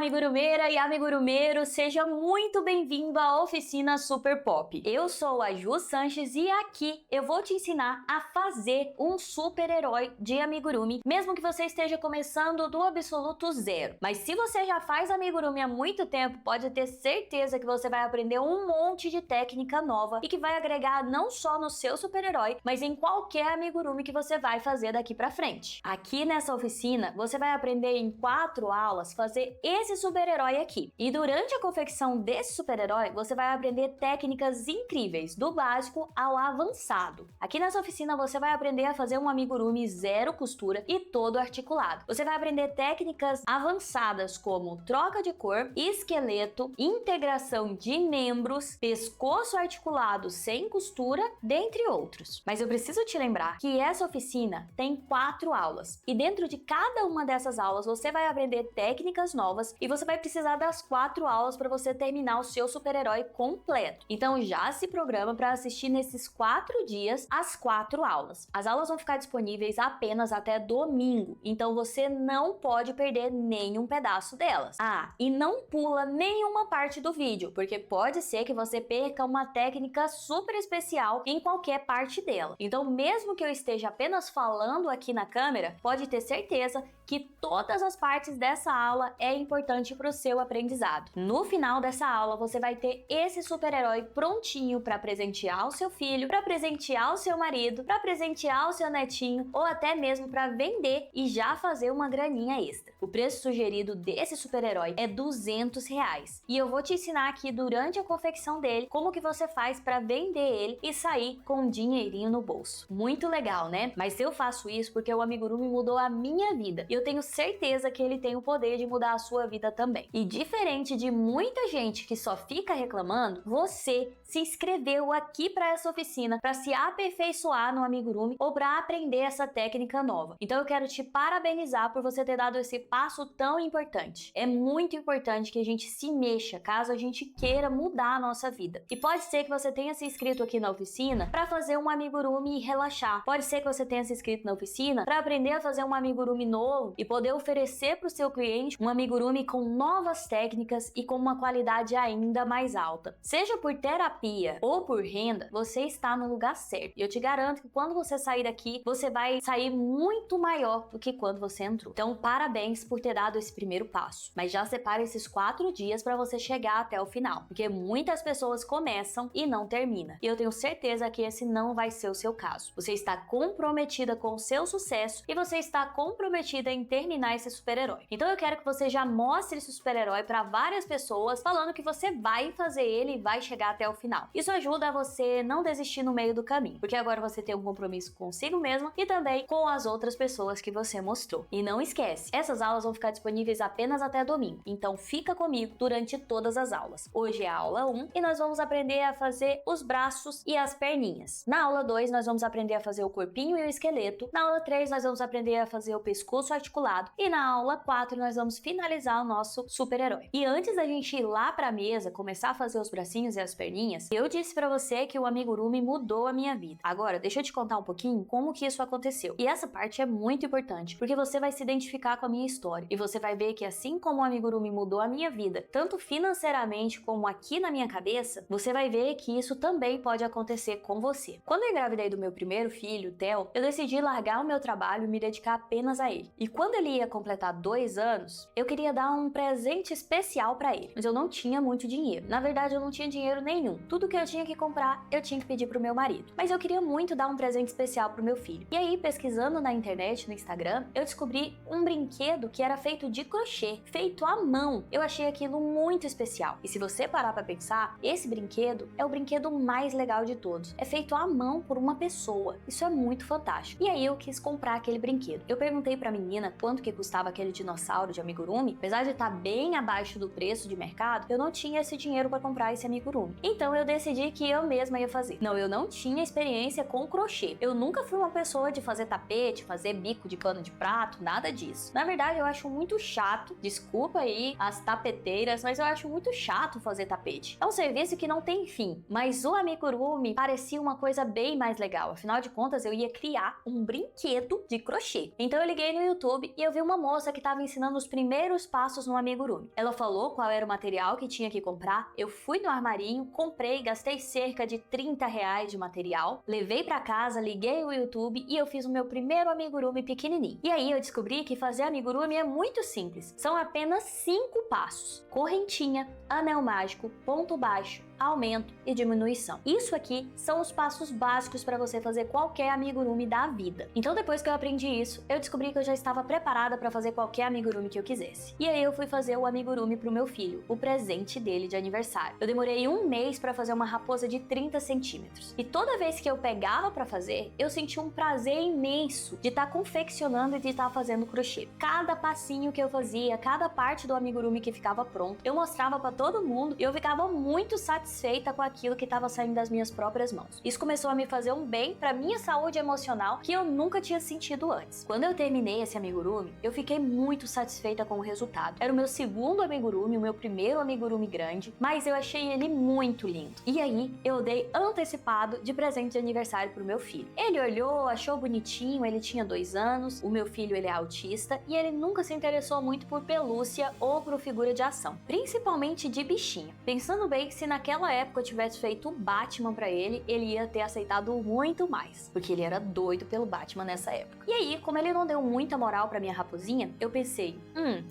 amigurumeira e amigurumeiro, seja muito bem-vindo à Oficina Super Pop. Eu sou a Ju Sanches e aqui eu vou te ensinar a fazer um super-herói de amigurumi, mesmo que você esteja começando do absoluto zero. Mas se você já faz amigurumi há muito tempo, pode ter certeza que você vai aprender um monte de técnica nova e que vai agregar não só no seu super-herói, mas em qualquer amigurumi que você vai fazer daqui pra frente. Aqui nessa oficina, você vai aprender em 4 aulas fazer esse super-herói aqui. E durante a confecção desse super-herói, você vai aprender técnicas incríveis, do básico ao avançado. Aqui nessa oficina, você vai aprender a fazer um amigurumi zero costura e todo articulado. Você vai aprender técnicas avançadas como troca de cor, esqueleto, integração de membros, pescoço articulado sem costura, dentre outros. Mas eu preciso te lembrar que essa oficina tem 4 aulas. E dentro de cada uma dessas aulas, você vai aprender técnicas novas e você vai precisar das 4 aulas para você terminar o seu super-herói completo. Então já se programa para assistir nesses 4 dias as 4 aulas. As aulas vão ficar disponíveis apenas até domingo, então você não pode perder nenhum pedaço delas. Ah, e não pula nenhuma parte do vídeo, porque pode ser que você perca uma técnica super especial em qualquer parte dela. Então mesmo que eu esteja apenas falando aqui na câmera, pode ter certeza que todas as partes dessa aula é importante para o seu aprendizado. No final dessa aula, você vai ter esse super-herói prontinho para presentear o seu filho, para presentear o seu marido, para presentear o seu netinho ou até mesmo para vender e já fazer uma graninha extra. O preço sugerido desse super-herói é R$200 e eu vou te ensinar aqui durante a confecção dele como que você faz para vender ele e sair com um dinheirinho no bolso. Muito legal, né? Mas eu faço isso porque o amigurumi mudou a minha vida e eu tenho certeza que ele tem o poder de mudar a sua vida também. E diferente de muita gente que só fica reclamando, você se inscreveu aqui para essa oficina para se aperfeiçoar no amigurumi ou para aprender essa técnica nova. Então eu quero te parabenizar por você ter dado esse passo tão importante. É muito importante que a gente se mexa caso a gente queira mudar a nossa vida. E pode ser que você tenha se inscrito aqui na oficina para fazer um amigurumi e relaxar. Pode ser que você tenha se inscrito na oficina para aprender a fazer um amigurumi novo e poder oferecer para o seu cliente um amigurumi com novas técnicas e com uma qualidade ainda mais alta. Seja por terapia ou por renda, você está no lugar certo. E eu te garanto que quando você sair daqui, você vai sair muito maior do que quando você entrou. Então, parabéns por ter dado esse primeiro passo. Mas já separa esses 4 dias para você chegar até o final, porque muitas pessoas começam e não terminam. E eu tenho certeza que esse não vai ser o seu caso. Você está comprometida com o seu sucesso e você está comprometida em terminar esse super-herói. Então eu quero que você já mostre esse super-herói para várias pessoas, falando que você vai fazer ele e vai chegar até o final. Isso ajuda a você não desistir no meio do caminho, porque agora você tem um compromisso consigo mesmo e também com as outras pessoas que você mostrou. E não esquece, essas aulas vão ficar disponíveis apenas até domingo, então fica comigo durante todas as aulas. Hoje é a aula 1 e nós vamos aprender a fazer os braços e as perninhas. Na aula 2 nós vamos aprender a fazer o corpinho e o esqueleto. Na aula 3 nós vamos aprender a fazer o pescoço articulado e na aula 4 nós vamos finalizar o nosso super-herói. E antes da gente ir lá pra mesa, começar a fazer os bracinhos e as perninhas, eu disse pra você que o amigurumi mudou a minha vida. Agora, deixa eu te contar um pouquinho como que isso aconteceu. E essa parte é muito importante, porque você vai se identificar com a minha história. E você vai ver que assim como o amigurumi mudou a minha vida, tanto financeiramente como aqui na minha cabeça, você vai ver que isso também pode acontecer com você. Quando eu engravidei do meu primeiro filho, Theo, eu decidi largar o meu trabalho e me dedicar apenas a ele. E quando ele ia completar 2 anos, eu queria dar um presente especial pra ele, mas eu não tinha muito dinheiro. Na verdade, eu não tinha dinheiro nenhum. Tudo que eu tinha que comprar, eu tinha que pedir pro meu marido. Mas eu queria muito dar um presente especial pro meu filho. E aí, pesquisando na internet, no Instagram, eu descobri um brinquedo que era feito de crochê, feito à mão. Eu achei aquilo muito especial. E se você parar pra pensar, esse brinquedo é o brinquedo mais legal de todos. É feito à mão por uma pessoa. Isso é muito fantástico. E aí eu quis comprar aquele brinquedo. Eu perguntei pra menina quanto que custava aquele dinossauro de amigurumi. Apesar de estar bem abaixo do preço de mercado, eu não tinha esse dinheiro para comprar esse amigurumi. Então eu decidi que eu mesma ia fazer. Não, eu não tinha experiência com crochê. Eu nunca fui uma pessoa de fazer tapete, fazer bico de pano de prato, nada disso. Na verdade, eu acho muito chato, desculpa aí as tapeteiras, mas eu acho muito chato fazer tapete. É um serviço que não tem fim, mas o amigurumi parecia uma coisa bem mais legal. Afinal de contas, eu ia criar um brinquedo de crochê. Então eu liguei no YouTube e eu vi uma moça que estava ensinando os primeiros passos passos no amigurumi. Ela falou qual era o material que tinha que comprar, eu fui no armarinho, comprei, gastei cerca de R$ 30 de material, levei pra casa, liguei o YouTube e eu fiz o meu primeiro amigurumi pequenininho. E aí eu descobri que fazer amigurumi é muito simples, são apenas 5 passos: correntinha, anel mágico, ponto baixo, aumento e diminuição. Isso aqui são os passos básicos para você fazer qualquer amigurumi da vida. Então depois que eu aprendi isso, eu descobri que eu já estava preparada para fazer qualquer amigurumi que eu quisesse. E aí eu fui fazer o amigurumi pro meu filho, o presente dele de aniversário. Eu demorei 1 mês para fazer uma raposa de 30 centímetros. E toda vez que eu pegava para fazer, eu sentia um prazer imenso de estar confeccionando e de estar fazendo crochê. Cada passinho que eu fazia, cada parte do amigurumi que ficava pronto, eu mostrava para todo mundo e eu ficava muito satisfeita com aquilo que estava saindo das minhas próprias mãos. Isso começou a me fazer um bem para minha saúde emocional que eu nunca tinha sentido antes. Quando eu terminei esse amigurumi, eu fiquei muito satisfeita com o resultado. Era o meu segundo amigurumi, o meu primeiro amigurumi grande, mas eu achei ele muito lindo. E aí, eu dei antecipado de presente de aniversário pro meu filho. Ele olhou, achou bonitinho, ele tinha 2 anos, o meu filho ele é autista e ele nunca se interessou muito por pelúcia ou por figura de ação, principalmente de bichinho. Pensando bem que se naquela época eu tivesse feito o Batman pra ele, ele ia ter aceitado muito mais, porque ele era doido pelo Batman nessa época. E aí, como ele não deu muita moral pra minha raposinha, eu pensei,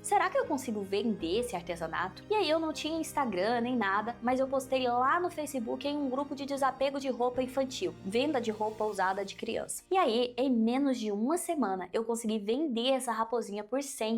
será que eu consigo vender esse artesanato? E aí eu não tinha Instagram nem nada, mas eu postei lá no Facebook em um grupo de desapego de roupa infantil, venda de roupa usada de criança. E aí, em menos de 1 semana, eu consegui vender essa raposinha por R$ 100.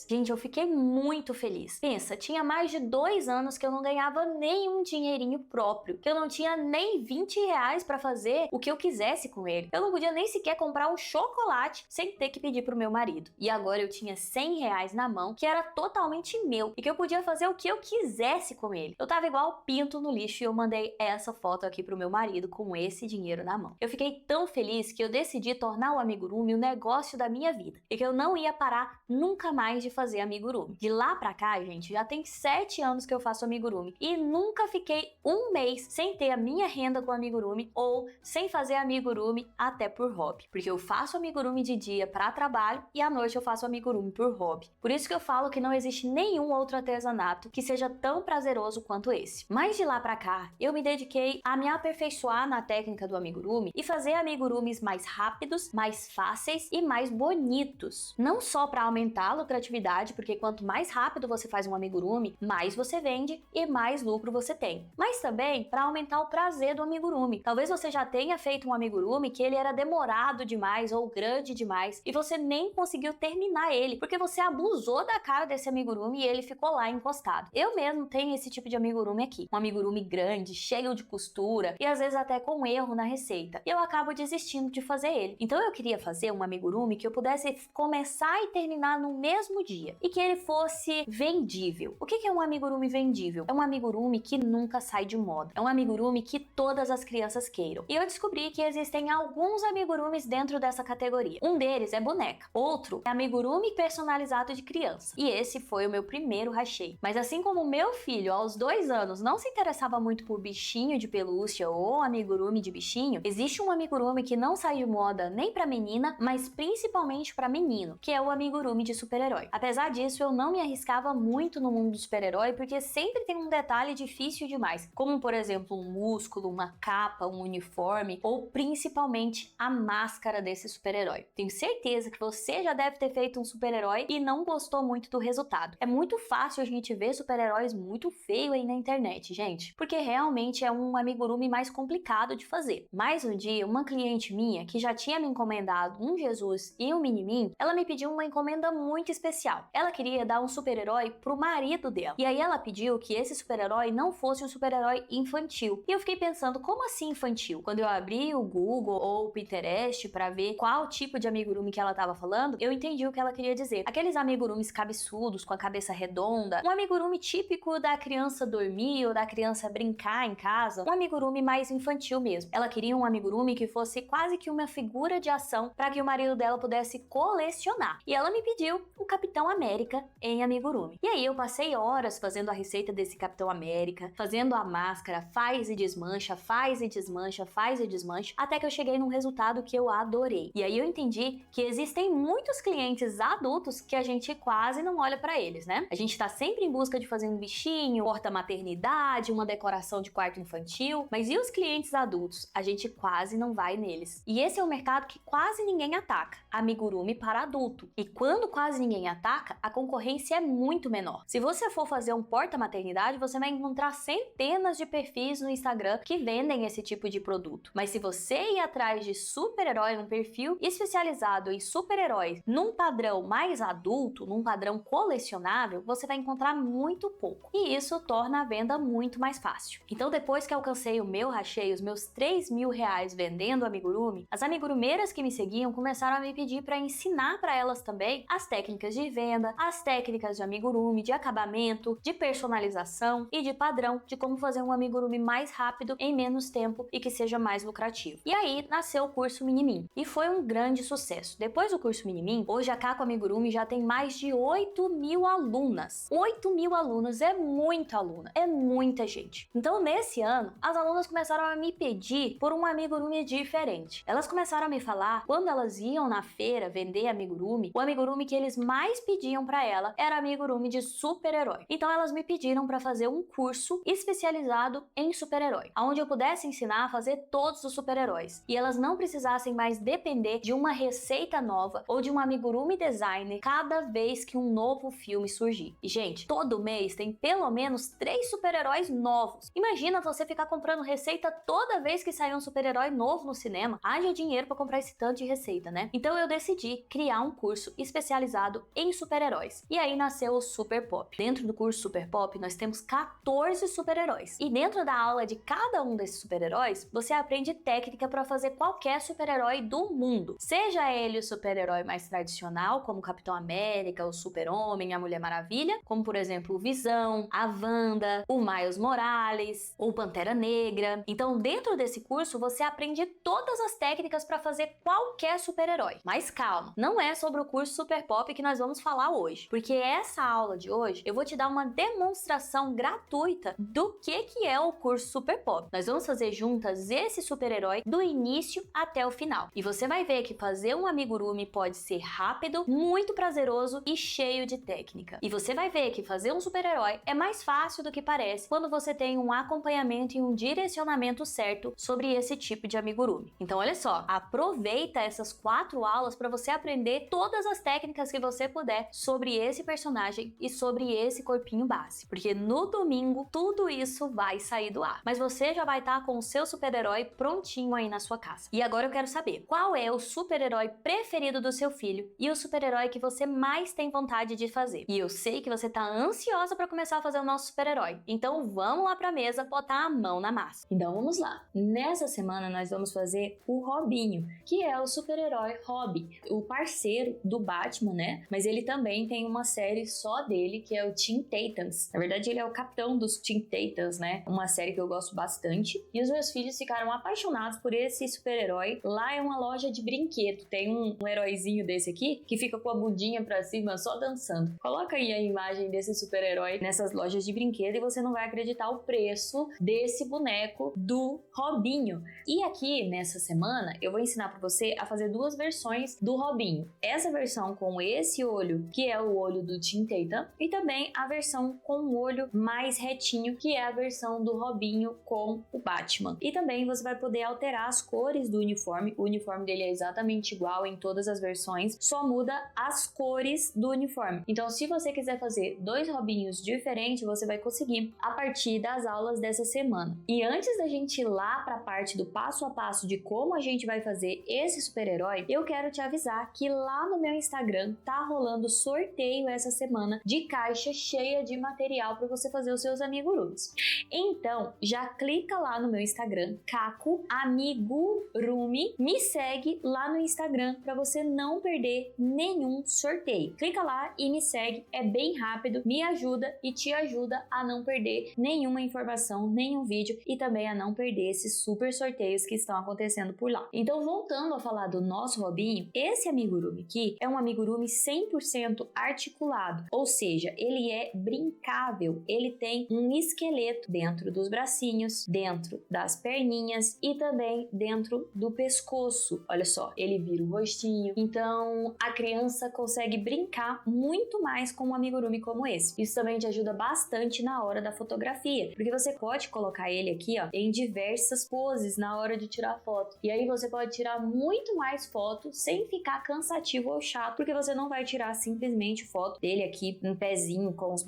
Gente, eu fiquei muito feliz. Pensa, tinha mais de 2 anos que eu não ganhava nenhum dinheirinho próprio, que eu não tinha nem R$ 20 pra fazer o que eu quisesse com ele. Eu não podia nem sequer comprar um chocolate sem ter que pedir pro meu marido. E agora eu tinha R$ 100 na mão, que era totalmente meu, e que eu podia fazer o que eu quisesse com ele. Eu tava igual pinto no lixo e eu mandei essa foto aqui pro meu marido com esse dinheiro na mão. Eu fiquei tão feliz que eu decidi tornar o amigurumi o negócio da minha vida, e que eu não ia parar nunca mais de fazer amigurumi. De lá pra cá, gente, já tem 7 anos que eu faço amigurumi e nunca fiquei 1 mês sem ter a minha renda com amigurumi ou sem fazer amigurumi até por hobby, porque eu faço amigurumi de dia para trabalho e à noite eu faço amigurumi por hobby. Por isso que eu falo que não existe nenhum outro artesanato que seja tão prazeroso quanto esse. Mas de lá pra cá, eu me dediquei a me aperfeiçoar na técnica do amigurumi e fazer amigurumis mais rápidos, mais fáceis e mais bonitos. Não só para aumentar a lucratividade, porque quanto mais rápido você faz um amigurumi, mais você vende e mais lucro você tem. Mas também para aumentar o prazer do amigurumi. Talvez você já tenha feito um amigurumi que ele era demorado demais ou grande demais e você nem conseguiu terminar ele, porque você abusou da cara desse amigurumi e ele ficou lá encostado. Eu mesmo tenho esse tipo de amigurumi aqui. Um amigurumi grande, cheio de costura e às vezes até com erro na receita. E eu acabo desistindo de fazer ele. Então eu queria fazer um amigurumi que eu pudesse começar e terminar no mesmo dia e que ele fosse vendível. O que é um amigurumi vendível? É um amigurumi que nunca sai de moda. É um amigurumi que todas as crianças queiram. E eu descobri que existem alguns amigurumis dentro dessa categoria. Um deles é boneca. Outro é amigurumi personalizado de criança. E esse foi o meu primeiro hachei. Mas assim como o meu filho, aos 2 anos, não se interessava muito por bichinho de pelúcia ou amigurumi de bichinho, existe um amigurumi que não sai de moda nem pra menina, mas principalmente pra menino, que é o amigurumi de super-herói. Apesar disso, eu não me arriscava muito no mundo do super-herói, porque sempre tem um detalhe difícil demais, como por exemplo um músculo, uma capa, um uniforme ou principalmente a máscara desse super-herói. Tenho certeza que você já deve ter feito um super-herói e não gostou muito do resultado. É muito fácil a gente ver super-heróis muito feios aí na internet, gente, porque realmente é um amigurumi mais complicado de fazer. Mas um dia, uma cliente minha, que já tinha me encomendado um Jesus e um Minimin, ela me pediu uma encomenda muito especial. Ela queria dar um super-herói pro marido dela. E aí ela pediu que esse super-herói não fosse um super-herói infantil. E eu fiquei pensando, como assim infantil? Quando eu abri o Google ou o Pinterest para ver qual tipo de amigurumi que ela tava falando, eu entendi o que ela queria dizer. Aqueles amigurumis cabeçudos, com a cabeça redonda, um amigurumi típico da criança dormir ou da criança brincar em casa, um amigurumi mais infantil mesmo. Ela queria um amigurumi que fosse quase que uma figura de ação para que o marido dela pudesse colecionar. E ela me pediu o Capitão América em amigurumi. E aí eu passei horas fazendo a receita desse Capitão América, fazendo fazendo a máscara, faz e desmancha, faz e desmancha, faz e desmancha, até que eu cheguei num resultado que eu adorei. E aí eu entendi que existem muitos clientes adultos que a gente quase não olha pra eles, né? A gente tá sempre em busca de fazer um bichinho, porta-maternidade, uma decoração de quarto infantil, mas e os clientes adultos? A gente quase não vai neles. E esse é um mercado que quase ninguém ataca, amigurumi para adulto. E quando quase ninguém ataca, a concorrência é muito menor. Se você for fazer um porta-maternidade, você vai encontrar centenas de perfis no Instagram que vendem esse tipo de produto. Mas se você ir atrás de super-herói, um perfil especializado em super-heróis, num padrão mais adulto, num padrão colecionável, você vai encontrar muito pouco. E isso torna a venda muito mais fácil. Então, depois que alcancei o meu rachei, os meus R$ 3.000 vendendo amigurumi, as amigurumeiras que me seguiam começaram a me pedir para ensinar para elas também as técnicas de venda, as técnicas de amigurumi, de acabamento, de personalização e de padrão, de como fazer um amigurumi mais rápido, em menos tempo e que seja mais lucrativo. E aí nasceu o curso Minimin e foi um grande sucesso. Depois do curso Minimin, hoje a Kako Amigurumi já tem mais de 8.000 alunas. 8.000 alunos é muita aluna, é muita gente. Então nesse ano, as alunas começaram a me pedir por um amigurumi diferente. Elas começaram a me falar, quando elas iam na feira vender amigurumi, o amigurumi que eles mais pediam para ela era amigurumi de super-herói. Então elas me pediram para fazer um curso especializado em super-herói, onde eu pudesse ensinar a fazer todos os super-heróis e elas não precisassem mais depender de uma receita nova ou de um amigurumi designer cada vez que um novo filme surgir. E gente, todo mês tem pelo menos 3 super-heróis novos. Imagina você ficar comprando receita toda vez que sair um super-herói novo no cinema. Haja dinheiro para comprar esse tanto de receita, né? Então eu decidi criar um curso especializado em super-heróis. E aí nasceu o Super Pop. Dentro do curso Super Pop, nós temos 14 super-heróis. E dentro da aula de cada um desses super-heróis, você aprende técnica para fazer qualquer super-herói do mundo. Seja ele o super-herói mais tradicional, como o Capitão América, o Super-Homem, a Mulher Maravilha, como por exemplo o Visão, a Wanda, o Miles Morales, ou Pantera Negra. Então, dentro desse curso, você aprende todas as técnicas para fazer qualquer super-herói. Mas calma, não é sobre o curso Super Pop que nós vamos falar hoje, porque essa aula de hoje eu vou te dar uma demonstração gratuita do que é o curso Super Pop. Nós vamos fazer juntas esse super-herói do início até o final. E você vai ver que fazer um amigurumi pode ser rápido, muito prazeroso e cheio de técnica. E você vai ver que fazer um super-herói é mais fácil do que parece quando você tem um acompanhamento e um direcionamento certo sobre esse tipo de amigurumi. Então olha só, aproveita essas 4 aulas para você aprender todas as técnicas que você puder sobre esse personagem e sobre esse corpinho base, porque no domingo tudo isso vai sair do ar. Mas você já vai estar com o seu super-herói prontinho aí na sua casa. E agora eu quero saber, qual é o super-herói preferido do seu filho e o super-herói que você mais tem vontade de fazer? E eu sei que você tá ansiosa para começar a fazer o nosso super-herói. Então vamos lá pra mesa botar a mão na massa. Então vamos lá. Nessa semana nós vamos fazer o Robinho, que é o super-herói Robin, o parceiro do Batman, né? Mas ele também tem uma série só dele, que é o Teen Titans. Na verdade, ele é o capitão dos Teen Titans, né? Uma série que eu gosto bastante. E os meus filhos ficaram apaixonados por esse super-herói. Lá é uma loja de brinquedo. Tem um heróizinho desse aqui, que fica com a bundinha pra cima só dançando. Coloca aí a imagem desse super-herói nessas lojas de brinquedo e você não vai acreditar o preço desse boneco do Robinho. E aqui, nessa semana, eu vou ensinar pra você a fazer 2 versões do Robinho. Essa versão com esse olho, que é o olho do Teen Titan, e também a versão com o olho mais retinho, que é a versão do Robinho com o Batman. E também você vai poder alterar as cores do uniforme. O uniforme dele é exatamente igual em todas as versões, só muda as cores do uniforme. Então, se você quiser fazer 2 Robinhos diferentes, você vai conseguir a partir das aulas dessa semana. E antes da gente ir lá para a parte do passo a passo de como a gente vai fazer esse super-herói, eu quero te avisar que lá no meu Instagram tá rolando sorteio essa semana de caixa cheia de material para você fazer os seus amigurumis. Então, já clica lá no meu Instagram, Kako Amigurumi, me segue lá no Instagram para você não perder nenhum sorteio. Clica lá e me segue, é bem rápido, me ajuda e te ajuda a não perder nenhuma informação, nenhum vídeo e também a não perder esses super sorteios que estão acontecendo por lá. Então, voltando a falar do nosso Robinho, esse amigurumi aqui é um amigurumi 100% articulado, ou seja, ele é brincável, ele tem um esqueleto esqueleto dentro dos bracinhos, dentro das perninhas e também dentro do pescoço. Olha só, ele vira o rostinho. Então, a criança consegue brincar muito mais com um amigurumi como esse. Isso também te ajuda bastante na hora da fotografia, porque você pode colocar ele aqui, ó, em diversas poses na hora de tirar foto. E aí você pode tirar muito mais fotos sem ficar cansativo ou chato, porque você não vai tirar simplesmente foto dele aqui em pezinho com os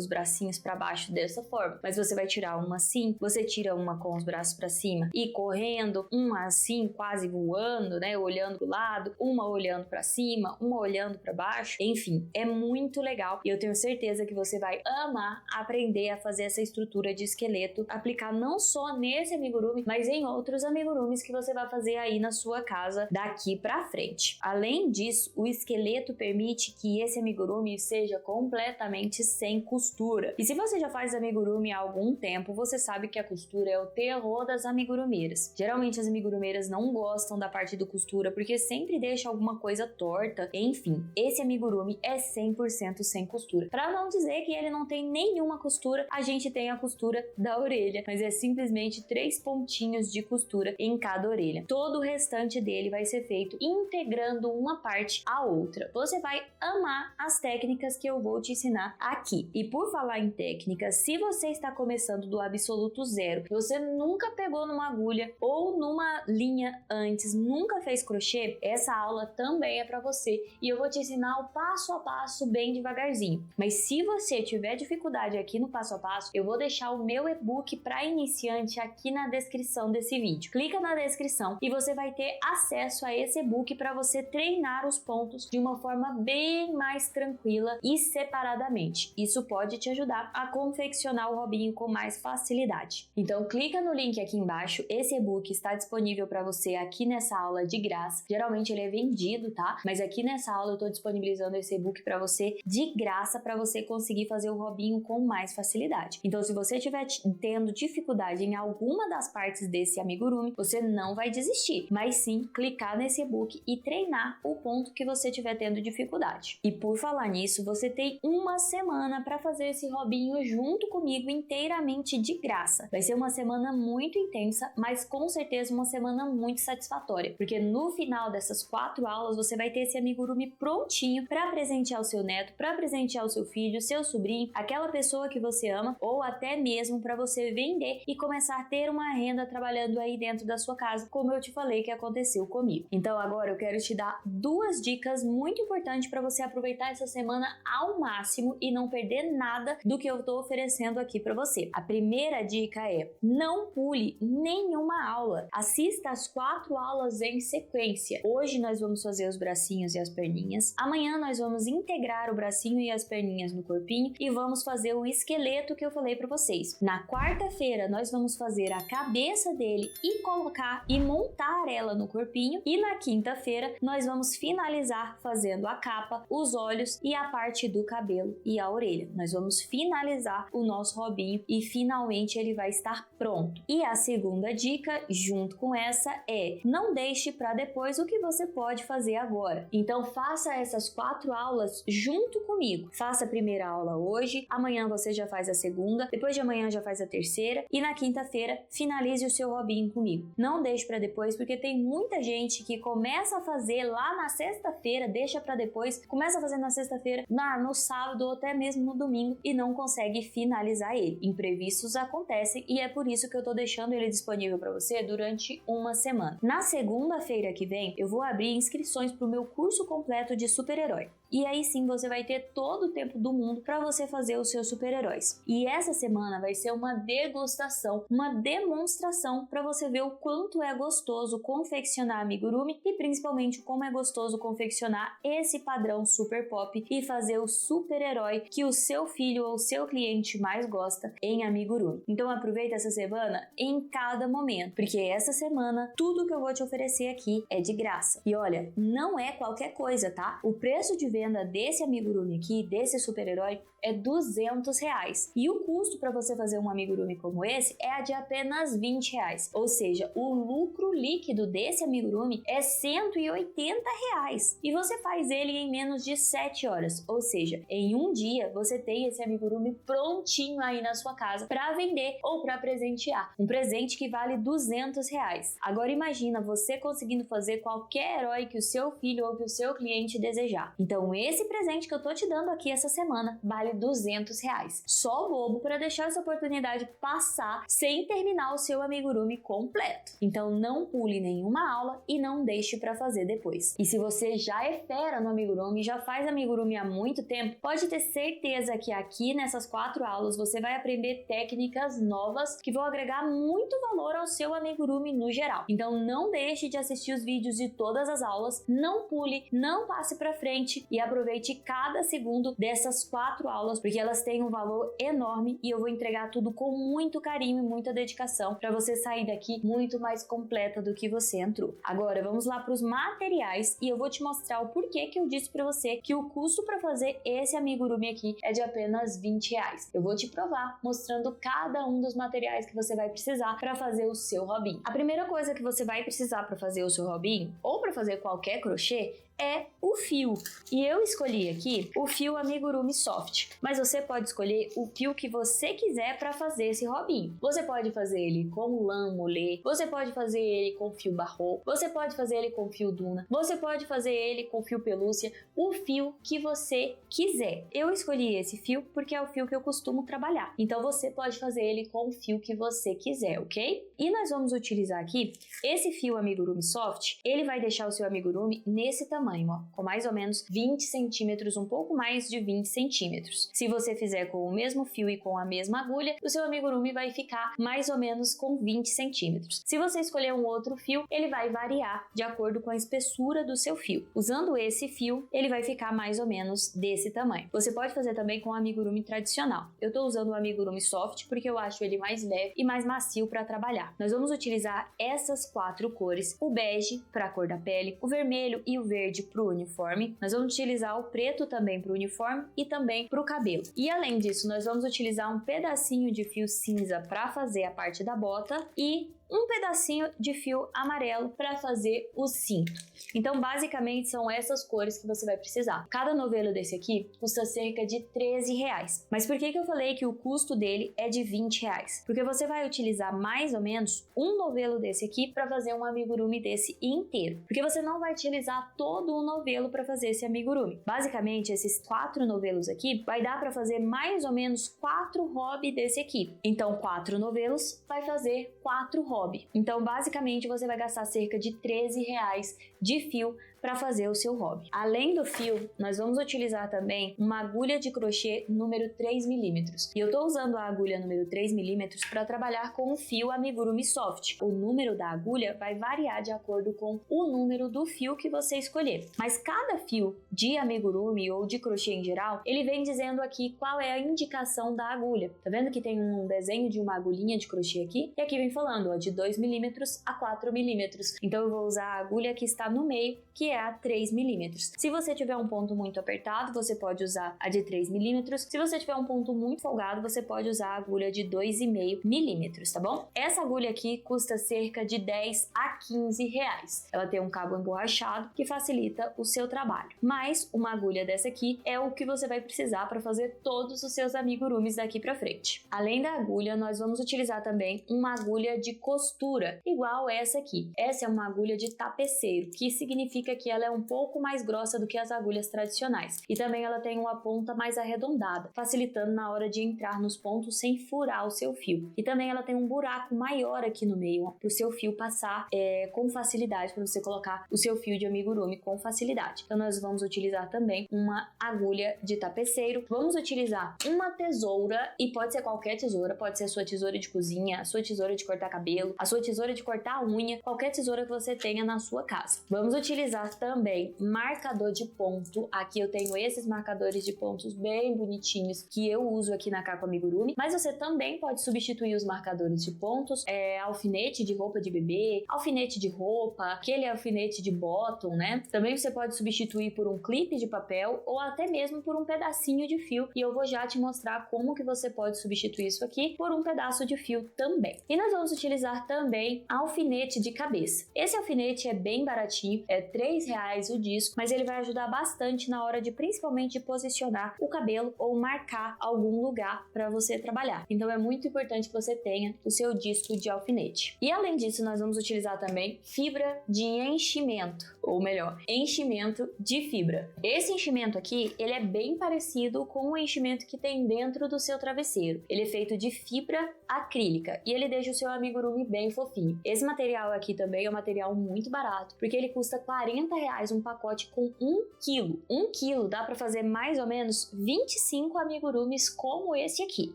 bracinhos para baixo dessa forma, mas você vai tirar uma assim, você tira uma com os braços para cima e correndo, uma assim quase voando, né, olhando pro lado, uma olhando para cima, uma olhando para baixo. Enfim, é muito legal e eu tenho certeza que você vai amar aprender a fazer essa estrutura de esqueleto, aplicar não só nesse amigurumi, mas em outros amigurumis que você vai fazer aí na sua casa daqui para frente. Além disso, o esqueleto permite que esse amigurumi seja completamente sem costura. E se você já faz amigurumi há algum tempo, você sabe que a costura é o terror das amigurumeiras. Geralmente as amigurumeiras não gostam da parte do costura porque sempre deixa alguma coisa torta. Enfim, esse amigurumi é 100% sem costura. Para não dizer que ele não tem nenhuma costura, a gente tem a costura da orelha, mas é simplesmente 3 pontinhos de costura em cada orelha. Todo o restante dele vai ser feito integrando uma parte à outra. Você vai amar as técnicas que eu vou te ensinar aqui. E por falar em técnicas, se você está começando do absoluto zero, você nunca pegou numa agulha ou numa linha antes, nunca fez crochê, essa aula também é para você e eu vou te ensinar o passo a passo bem devagarzinho. Mas se você tiver dificuldade aqui no passo a passo, eu vou deixar o meu e-book para iniciante aqui na descrição desse vídeo. Clica na descrição e você vai ter acesso a esse e-book para você treinar os pontos de uma forma bem mais tranquila e separadamente. Isso pode te ajudar a confeccionar o robinho com mais facilidade. Então clica no link aqui embaixo, esse e-book está disponível para você aqui nessa aula de graça. Geralmente ele é vendido, tá? Mas aqui nessa aula eu estou disponibilizando esse e-book para você de graça para você conseguir fazer o robinho com mais facilidade. Então se você estiver tendo dificuldade em alguma das partes desse amigurumi, você não vai desistir, mas sim clicar nesse e-book e treinar o ponto que você estiver tendo dificuldade. E por falar nisso, você tem uma semana para fazer esse robinho junto comigo inteiramente de graça. Vai ser uma semana muito intensa, mas com certeza uma semana muito satisfatória, porque no final dessas 4 aulas você vai ter esse amigurumi prontinho para presentear o seu neto, para presentear o seu filho, seu sobrinho, aquela pessoa que você ama, ou até mesmo para você vender e começar a ter uma renda trabalhando aí dentro da sua casa, como eu te falei que aconteceu comigo. Então agora eu quero te dar 2 dicas muito importantes para você aproveitar essa semana ao máximo e não perder nada do que eu estou oferecendo aqui para você. A primeira dica é: não pule nenhuma aula. Assista as 4 aulas em sequência. Hoje nós vamos fazer os bracinhos e as perninhas. Amanhã nós vamos integrar o bracinho e as perninhas no corpinho e vamos fazer o esqueleto que eu falei para vocês. Na quarta-feira nós vamos fazer a cabeça dele e colocar e montar ela no corpinho, e na quinta-feira nós vamos finalizar fazendo a capa, os olhos e a parte do cabelo e a orelha. Nós vamos finalizar o nosso robinho e finalmente ele vai estar pronto. E a segunda dica, junto com essa, é: não deixe para depois o que você pode fazer agora. Então faça essas 4 aulas junto comigo. Faça a primeira aula hoje, amanhã você já faz a segunda, depois de amanhã já faz a terceira e na quinta-feira finalize o seu robinho comigo. Não deixe para depois, porque tem muita gente que começa a fazer lá na sexta-feira, deixa para depois, começa a fazer na sexta-feira, no sábado ou até mesmo no domingo e não consegue finalizar ele. Imprevistos acontecem e é por isso que eu tô deixando ele disponível para você durante uma semana. Na segunda-feira que vem, eu vou abrir inscrições para o meu curso completo de super-herói. E aí sim você vai ter todo o tempo do mundo para você fazer os seus super-heróis. E essa semana vai ser uma degustação, uma demonstração para você ver o quanto é gostoso confeccionar amigurumi e principalmente como é gostoso confeccionar esse padrão super pop e fazer o super-herói que o seu filho ou seu cliente mais gosta em amigurumi. Então aproveita essa semana em cada momento, porque essa semana tudo que eu vou te oferecer aqui é de graça. E olha, não é qualquer coisa, tá? O preço de venda desse amigurumi aqui, desse super-herói, é R$200. E o custo para você fazer um amigurumi como esse é de apenas R$20. Ou seja, o lucro líquido desse amigurumi é R$180. E você faz ele em menos de 7 horas. Ou seja, em um dia você tem esse amigurumi prontinho aí na sua casa para vender ou para presentear. Um presente que vale R$200. Agora imagina você conseguindo fazer qualquer herói que o seu filho ou que o seu cliente desejar. Então esse presente que eu tô te dando aqui essa semana vale R$200. Só bobo para deixar essa oportunidade passar sem terminar o seu amigurumi completo. Então não pule nenhuma aula e não deixe para fazer depois. E se você já é fera no amigurumi, já faz amigurumi há muito tempo, pode ter certeza que aqui nessas 4 aulas você vai aprender técnicas novas que vão agregar muito valor ao seu amigurumi no geral. Então não deixe de assistir os vídeos de todas as aulas, não pule, não passe para frente e aproveite cada segundo dessas 4 aulas, porque elas têm um valor enorme e eu vou entregar tudo com muito carinho e muita dedicação para você sair daqui muito mais completa do que você entrou. Agora vamos lá para os materiais e eu vou te mostrar o porquê que eu disse para você que o custo para fazer esse amigurumi aqui é de apenas R$20. Eu vou te provar mostrando cada um dos materiais que você vai precisar para fazer o seu robinho. A primeira coisa que você vai precisar para fazer o seu robinho ou para fazer qualquer crochê é o fio. E eu escolhi aqui o fio Amigurumi Soft, mas você pode escolher o fio que você quiser para fazer esse robinho. Você pode fazer ele com lã molê, você pode fazer ele com fio barro, você pode fazer ele com fio duna, você pode fazer ele com fio pelúcia, o fio que você quiser. Eu escolhi esse fio porque é o fio que eu costumo trabalhar, então você pode fazer ele com o fio que você quiser, ok? E nós vamos utilizar aqui esse fio Amigurumi Soft, ele vai deixar o seu amigurumi nesse tamanho, ó, com mais ou menos 20 centímetros, um pouco mais de 20 centímetros. Se você fizer com o mesmo fio e com a mesma agulha, o seu amigurumi vai ficar mais ou menos com 20 centímetros. Se você escolher um outro fio, ele vai variar de acordo com a espessura do seu fio. Usando esse fio, ele vai ficar mais ou menos desse tamanho. Você pode fazer também com o amigurumi tradicional. Eu tô usando o Amigurumi Soft porque eu acho ele mais leve e mais macio para trabalhar. Nós vamos utilizar essas 4 cores, o bege para a cor da pele, o vermelho e o verde para o uniforme. Nós vamos utilizar o preto também para o uniforme e também para o cabelo. E além disso, nós vamos utilizar um pedacinho de fio cinza para fazer a parte da bota e um pedacinho de fio amarelo para fazer o cinto. Então, basicamente, são essas cores que você vai precisar. Cada novelo desse aqui custa cerca de R$13. Mas por que eu falei que o custo dele é de R$20? Porque você vai utilizar mais ou menos um novelo desse aqui para fazer um amigurumi desse inteiro. Porque você não vai utilizar todo o novelo para fazer esse amigurumi. Basicamente, esses 4 novelos aqui vai dar para fazer mais ou menos 4 hobby desse aqui. Então, 4 novelos vai fazer 4 hobby. Então, basicamente, você vai gastar cerca de R$13 de fio para fazer o seu hobby. Além do fio, nós vamos utilizar também uma agulha de crochê número 3mm. E eu tô usando a agulha número 3mm para trabalhar com o fio Amigurumi Soft. O número da agulha vai variar de acordo com o número do fio que você escolher. Mas cada fio de amigurumi ou de crochê em geral, ele vem dizendo aqui qual é a indicação da agulha. Tá vendo que tem um desenho de uma agulhinha de crochê aqui? E aqui vem falando, ó, de 2mm a 4mm. Então eu vou usar a agulha que está no meio, que é a 3mm. Se você tiver um ponto muito apertado, você pode usar a de 3mm. Se você tiver um ponto muito folgado, você pode usar a agulha de 2,5mm, tá bom? Essa agulha aqui custa cerca de R$10 a R$15. Ela tem um cabo emborrachado que facilita o seu trabalho. Mas uma agulha dessa aqui é o que você vai precisar para fazer todos os seus amigurumis daqui para frente. Além da agulha, nós vamos utilizar também uma agulha de costura, igual essa aqui. Essa é uma agulha de tapeceiro, que significa que ela é um pouco mais grossa do que as agulhas tradicionais. E também ela tem uma ponta mais arredondada, facilitando na hora de entrar nos pontos sem furar o seu fio. E também ela tem um buraco maior aqui no meio, para o seu fio passar com facilidade, para você colocar o seu fio de amigurumi com facilidade. Então nós vamos utilizar também uma agulha de tapeceiro. Vamos utilizar uma tesoura, e pode ser qualquer tesoura, pode ser a sua tesoura de cozinha, a sua tesoura de cortar cabelo, a sua tesoura de cortar a unha, qualquer tesoura que você tenha na sua casa. Vamos utilizar também marcador de ponto. Aqui eu tenho esses marcadores de pontos bem bonitinhos que eu uso aqui na Kako Amigurumi, mas você também pode substituir os marcadores de pontos, alfinete de roupa de bebê, alfinete de roupa, aquele alfinete de bottom, né? Também você pode substituir por um clipe de papel ou até mesmo por um pedacinho de fio, e eu vou já te mostrar como que você pode substituir isso aqui por um pedaço de fio também. E nós vamos utilizar também alfinete de cabeça. Esse alfinete é bem baratinho, é R$3 o disco, mas ele vai ajudar bastante na hora de principalmente posicionar o cabelo ou marcar algum lugar para você trabalhar. Então é muito importante que você tenha o seu disco de alfinete. E além disso, nós vamos utilizar também fibra de enchimento, ou melhor, enchimento de fibra. Esse enchimento aqui, ele é bem parecido com o enchimento que tem dentro do seu travesseiro. Ele é feito de fibra acrílica e ele deixa o seu amigurumi bem fofinho. Esse material aqui também é um material muito barato, porque ele custa R$40 um pacote com 1 kg. 1 kg dá para fazer mais ou menos 25 amigurumis como esse aqui.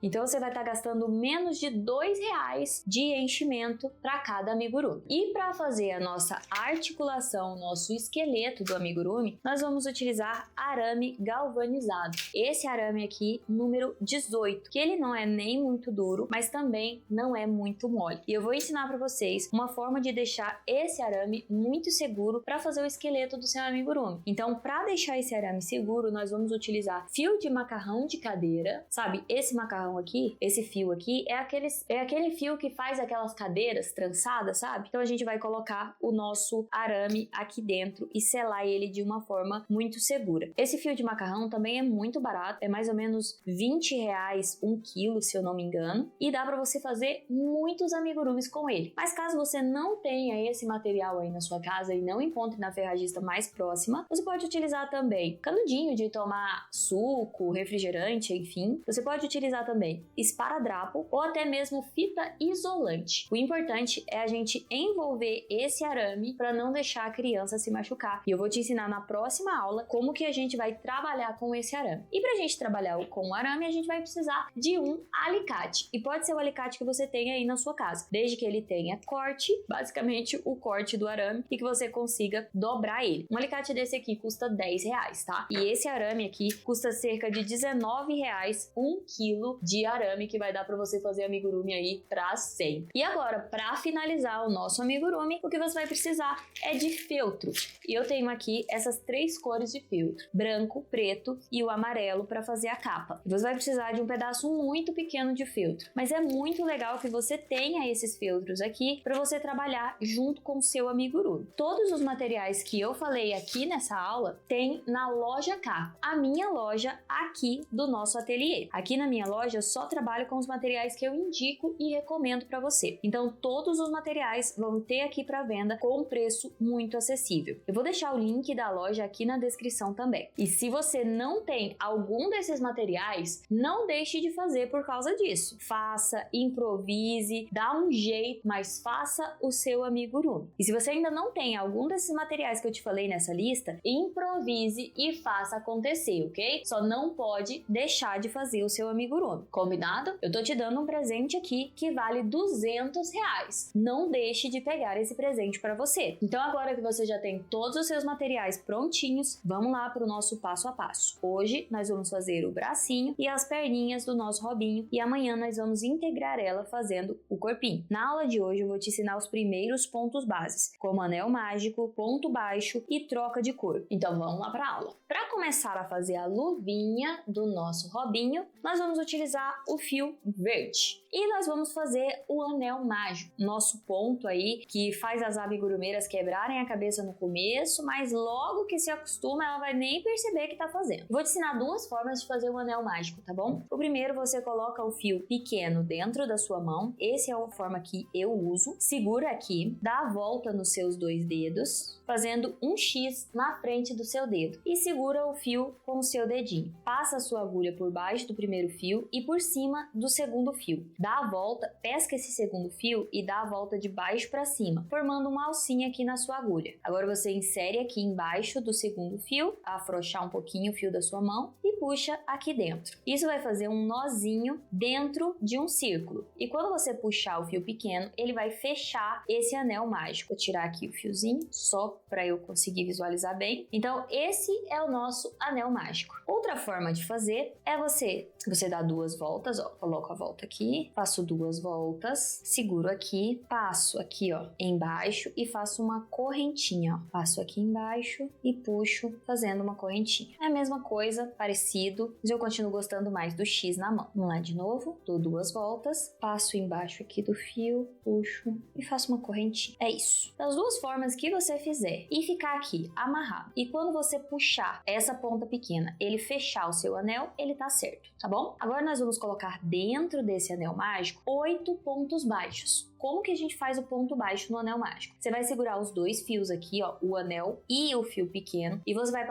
Então você vai estar gastando menos de R$2 de enchimento para cada amigurumi. E para fazer a nossa articulação, nosso esqueleto do amigurumi, nós vamos utilizar arame galvanizado. Esse arame aqui, número 18, que ele não é nem muito duro, mas também não é muito mole. E eu vou ensinar para vocês uma forma de deixar esse arame muito seguro para fazer o esqueleto do seu amigurumi. Então, para deixar esse arame seguro, nós vamos utilizar fio de macarrão de cadeira. Sabe, esse macarrão aqui, esse fio aqui, é aquele fio que faz aquelas cadeiras trançadas, sabe? Então a gente vai colocar o nosso arame aqui dentro e selar ele de uma forma muito segura. Esse fio de macarrão também é muito barato, é mais ou menos R$20 1 quilo, se eu não me engano, e dá para você fazer muitos amigurumis com ele. Mas caso você não tenha esse material aí na sua casa e não encontre na ferragista mais próxima, você pode utilizar também canudinho de tomar suco, refrigerante, enfim. Você pode utilizar também esparadrapo ou até mesmo fita isolante. O importante é a gente envolver esse arame para não deixar a criança se machucar. E eu vou te ensinar na próxima aula como que a gente vai trabalhar com esse arame. E pra gente trabalhar com o arame, a gente vai precisar de um alicate. E pode ser o alicate que você tenha aí na sua casa, desde que ele tenha corte, basicamente o corte do arame, e que você consiga dobrar ele. Um alicate desse aqui custa R$10, tá? E esse arame aqui custa cerca de R$19 1 quilo de arame, que vai dar para você fazer amigurumi aí pra sempre. E agora, para finalizar o nosso amigurumi, o que você vai precisar é de feltro. E eu tenho aqui essas 3 cores de feltro: branco, preto e o amarelo, para fazer a capa. Você vai precisar de um pedaço muito pequeno de feltro, mas é muito legal que você tenha esses feltros aqui para você trabalhar junto com o seu amigurumi. Todos os materiais que eu falei aqui nessa aula tem na loja Kako, a minha loja aqui do nosso ateliê. Aqui na minha loja eu só trabalho com os materiais que eu indico e recomendo para você. Então todos os materiais vão ter aqui para venda com um preço muito acessível. Eu vou deixar o link da loja aqui na descrição também. E se você não tem algum desses materiais, não deixe de fazer por causa disso. Faça, improvise, dá um jeito, mas faça o seu amigurumi. E se você ainda não tem algum desses materiais que eu te falei nessa lista, improvise e faça acontecer, ok? Só não pode deixar de fazer o seu amigurumi. Combinado? Eu tô te dando um presente aqui que vale R$200. Não deixe de pegar esse presente para você. Então agora que você já tem todos os seus materiais prontinhos, vamos lá para o nosso passo a passo. Hoje nós vamos fazer o bracinho e as perninhas do nosso robinho e amanhã nós vamos integrar ela fazendo o corpinho. Na aula de hoje eu vou te ensinar os primeiros pontos bases, como anel mágico, ponto baixo e troca de cor. Então vamos lá para a aula. Para começar a fazer a luvinha do nosso robinho, nós vamos utilizar o fio verde. E nós vamos fazer o anel mágico, nosso ponto aí que faz as amigurumeiras quebrarem a cabeça no começo, mas logo que se acostuma ela vai nem perceber que tá fazendo. Vou te ensinar 2 formas de fazer o anel mágico, tá bom? O primeiro, você coloca o fio pequeno dentro da sua mão, esse é a forma que eu uso. Segura aqui, dá a volta nos seus 2 dedos, fazendo um X na frente do seu dedo e segura o fio com o seu dedinho. Passa a sua agulha por baixo do primeiro fio e por cima do segundo fio. dá a volta, pesca esse segundo fio e dá a volta de baixo para cima, formando uma alcinha aqui na sua agulha. Agora você insere aqui embaixo do segundo fio, afrouxar um pouquinho o fio da sua mão e puxa aqui dentro. Isso vai fazer um nozinho dentro de um círculo. E quando você puxar o fio pequeno, ele vai fechar esse anel mágico. Vou tirar aqui o fiozinho, só para eu conseguir visualizar bem. Então, esse é o nosso anel mágico. Outra forma de fazer é você dá 2 voltas, ó. Coloco a volta aqui, faço 2 voltas, seguro aqui, passo aqui, ó, embaixo e faço uma correntinha, ó. Passo aqui embaixo e puxo fazendo uma correntinha. É a mesma coisa, parecido, mas eu continuo gostando mais do X na mão. Vamos lá de novo, dou 2 voltas, passo embaixo aqui do fio, puxo e faço uma correntinha. É isso. Das 2 formas que você fizer e ficar aqui amarrado, e quando você puxar essa ponta pequena, ele fechar o seu anel, ele tá certo, tá bom? Agora nós vamos colocar dentro desse anel mágico 8 pontos baixos. Como que a gente faz o ponto baixo no anel mágico? Você vai segurar os 2 fios aqui, ó, o anel e o fio pequeno, e você vai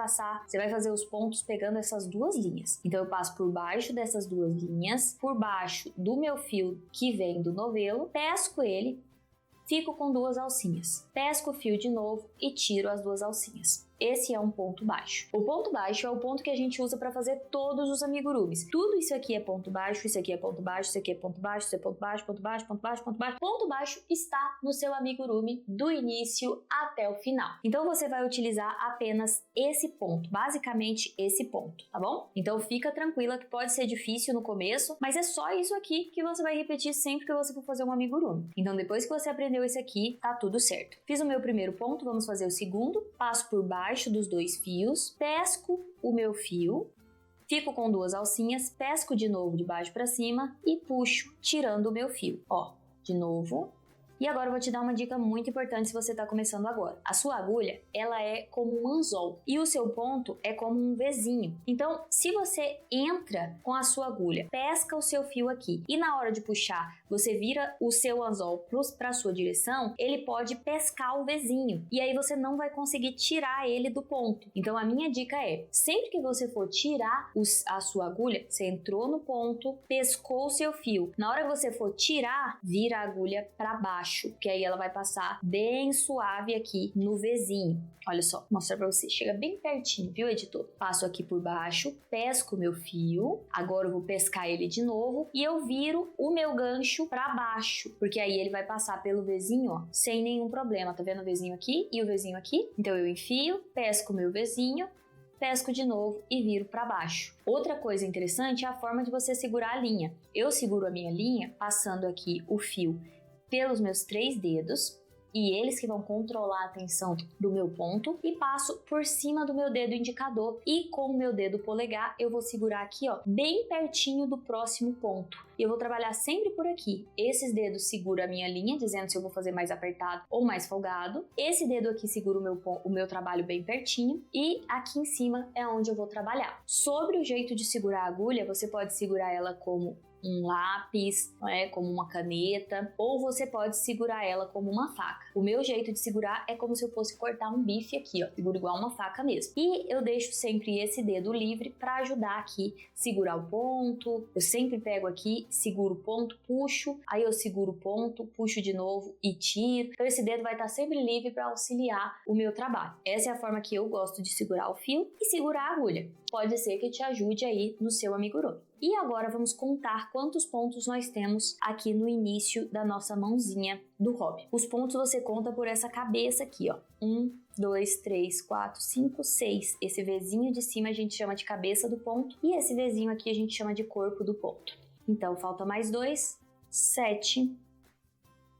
fazer os pontos pegando essas 2 linhas. Então eu passo por baixo dessas 2 linhas, por baixo do meu fio que vem do novelo, pesco ele, fico com 2 alcinhas. Pesco o fio de novo e tiro as 2 alcinhas. Esse é um ponto baixo. O ponto baixo é o ponto que a gente usa para fazer todos os amigurumis. Tudo isso aqui é ponto baixo, isso aqui é ponto baixo, isso aqui é ponto baixo, isso é ponto baixo, ponto baixo, ponto baixo, ponto baixo. Ponto baixo está no seu amigurumi do início até o final. Então você vai utilizar apenas esse ponto, basicamente esse ponto, tá bom? Então fica tranquila que pode ser difícil no começo, mas é só isso aqui que você vai repetir sempre que você for fazer um amigurumi. Então depois que você aprendeu esse aqui, tá tudo certo. Fiz o meu primeiro ponto, vamos fazer o segundo. Passo por baixo dos 2 fios, pesco o meu fio, fico com 2 alcinhas, pesco de novo de baixo para cima e puxo, tirando o meu fio. Ó, de novo. E agora eu vou te dar uma dica muito importante se você está começando agora. A sua agulha, ela é como um anzol e o seu ponto é como um Vzinho. Então, se você entra com a sua agulha, pesca o seu fio aqui e na hora de puxar, você vira o seu anzol para a sua direção, ele pode pescar o Vzinho e aí você não vai conseguir tirar ele do ponto. Então, a minha dica é, sempre que você for tirar a sua agulha, você entrou no ponto, pescou o seu fio. Na hora que você for tirar, vira a agulha para baixo, que aí ela vai passar bem suave aqui no Vzinho. Olha só, vou mostrar pra você. Chega bem pertinho, viu, editor? Passo aqui por baixo, pesco o meu fio. Agora eu vou pescar ele de novo e eu viro o meu gancho pra baixo, porque aí ele vai passar pelo Vzinho, ó, sem nenhum problema. Tá vendo o Vzinho aqui e o Vzinho aqui? Então eu enfio, pesco o meu Vzinho, pesco de novo e viro para baixo. Outra coisa interessante é a forma de você segurar a linha. Eu seguro a minha linha passando aqui o fio pelos meus 3 dedos, e eles que vão controlar a tensão do meu ponto, e passo por cima do meu dedo indicador e com o meu dedo polegar eu vou segurar aqui, ó, bem pertinho do próximo ponto. E eu vou trabalhar sempre por aqui. Esses dedos seguram a minha linha, dizendo se eu vou fazer mais apertado ou mais folgado. Esse dedo aqui segura o meu trabalho bem pertinho e aqui em cima é onde eu vou trabalhar. Sobre o jeito de segurar a agulha, você pode segurar ela como um lápis, como uma caneta, ou você pode segurar ela como uma faca. O meu jeito de segurar é como se eu fosse cortar um bife aqui, ó, seguro igual uma faca mesmo. E eu deixo sempre esse dedo livre para ajudar aqui, segurar o ponto. Eu sempre pego aqui, seguro o ponto, puxo, aí eu seguro o ponto, puxo de novo e tiro. Então esse dedo vai estar sempre livre para auxiliar o meu trabalho. Essa é a forma que eu gosto de segurar o fio e segurar a agulha. Pode ser que te ajude aí no seu amigurumi. E agora vamos contar quantos pontos nós temos aqui no início da nossa mãozinha do hobby. Os pontos você conta por essa cabeça aqui, ó. 1, 2, 3, 4, 5, 6. Esse Vzinho de cima a gente chama de cabeça do ponto e esse Vzinho aqui a gente chama de corpo do ponto. Então falta mais 2, 7,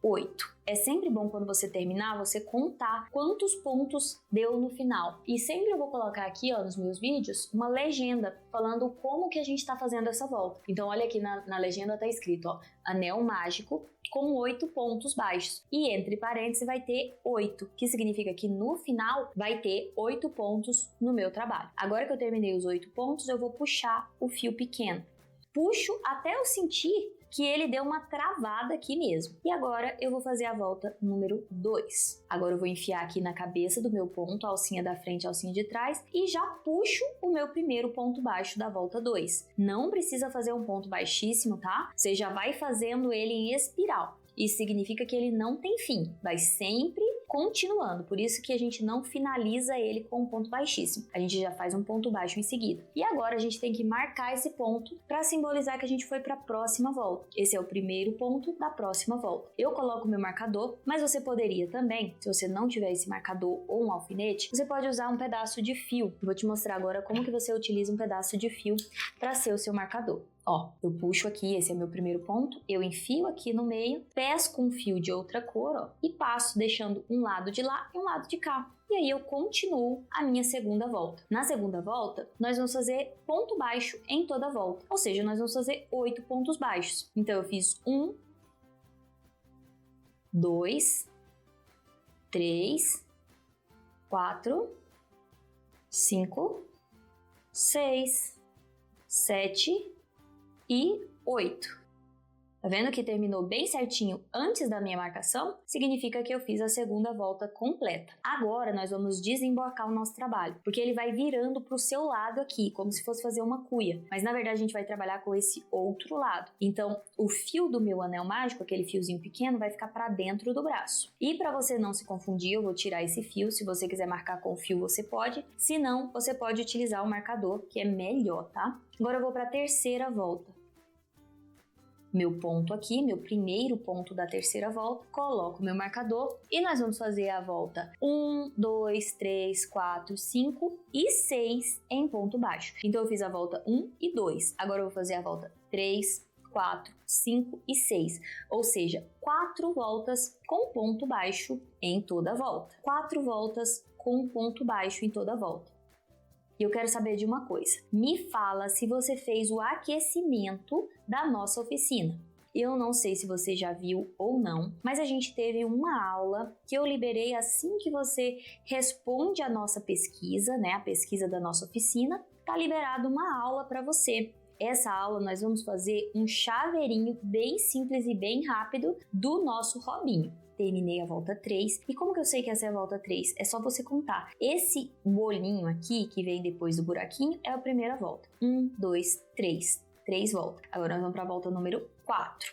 8. É sempre bom quando você terminar, você contar quantos pontos deu no final. E sempre eu vou colocar aqui, ó, nos meus vídeos, uma legenda falando como que a gente tá fazendo essa volta. Então olha aqui na legenda tá escrito, ó, anel mágico com 8 pontos baixos. E entre parênteses vai ter 8, que significa que no final vai ter 8 pontos no meu trabalho. Agora que eu terminei os 8 pontos, eu vou puxar o fio pequeno. Puxo até eu sentir que ele deu uma travada aqui mesmo. E agora eu vou fazer a volta número 2. Agora eu vou enfiar aqui na cabeça do meu ponto, a alcinha da frente, a alcinha de trás, e já puxo o meu primeiro ponto baixo da volta 2. Não precisa fazer um ponto baixíssimo, tá? Você já vai fazendo ele em espiral. Isso significa que ele não tem fim, vai sempre continuando, por isso que a gente não finaliza ele com um ponto baixíssimo, a gente já faz um ponto baixo em seguida. E agora a gente tem que marcar esse ponto para simbolizar que a gente foi para a próxima volta. Esse é o primeiro ponto da próxima volta. Eu coloco meu marcador, mas você poderia também, se você não tiver esse marcador ou um alfinete, você pode usar um pedaço de fio. Eu vou te mostrar agora como que você utiliza um pedaço de fio para ser o seu marcador. Ó, eu puxo aqui, esse é meu primeiro ponto, eu enfio aqui no meio, pesco um fio de outra cor, ó, e passo deixando um lado de lá e um lado de cá. E aí eu continuo a minha segunda volta. Na segunda volta, nós vamos fazer ponto baixo em toda a volta, ou seja, nós vamos fazer 8 pontos baixos. Então eu fiz 1, 2, 3, 4, 5, 6, 7 e 8. Tá vendo que terminou bem certinho antes da minha marcação? Significa que eu fiz a segunda volta completa. Agora nós vamos desembocar o nosso trabalho, porque ele vai virando pro seu lado aqui, como se fosse fazer uma cuia. Mas na verdade a gente vai trabalhar com esse outro lado. Então o fio do meu anel mágico, aquele fiozinho pequeno, vai ficar para dentro do braço. E para você não se confundir, eu vou tirar esse fio. Se você quiser marcar com o fio, você pode. Se não, você pode utilizar o marcador, que é melhor, tá? Agora eu vou para a terceira volta. Meu ponto aqui, meu primeiro ponto da terceira volta, coloco meu marcador e nós vamos fazer a volta 1, 2, 3, 4, 5 e 6 em ponto baixo. Então eu fiz a volta 1 e 2, agora eu vou fazer a volta 3, 4, 5 e 6, ou seja, 4 voltas com ponto baixo em toda a volta. 4 voltas com ponto baixo em toda a volta. E eu quero saber de uma coisa. Me fala se você fez o aquecimento da nossa oficina. Eu não sei se você já viu ou não, mas a gente teve uma aula que eu liberei assim que você responde a nossa pesquisa, né? A pesquisa da nossa oficina, tá liberado uma aula para você. Essa aula nós vamos fazer um chaveirinho bem simples e bem rápido do nosso Robinho. Terminei a volta 3. E como que eu sei que essa é a volta 3? É só você contar. Esse bolinho aqui, que vem depois do buraquinho, é a primeira volta. 1, 2, 3. 3 voltas. Agora nós vamos para a volta número 4.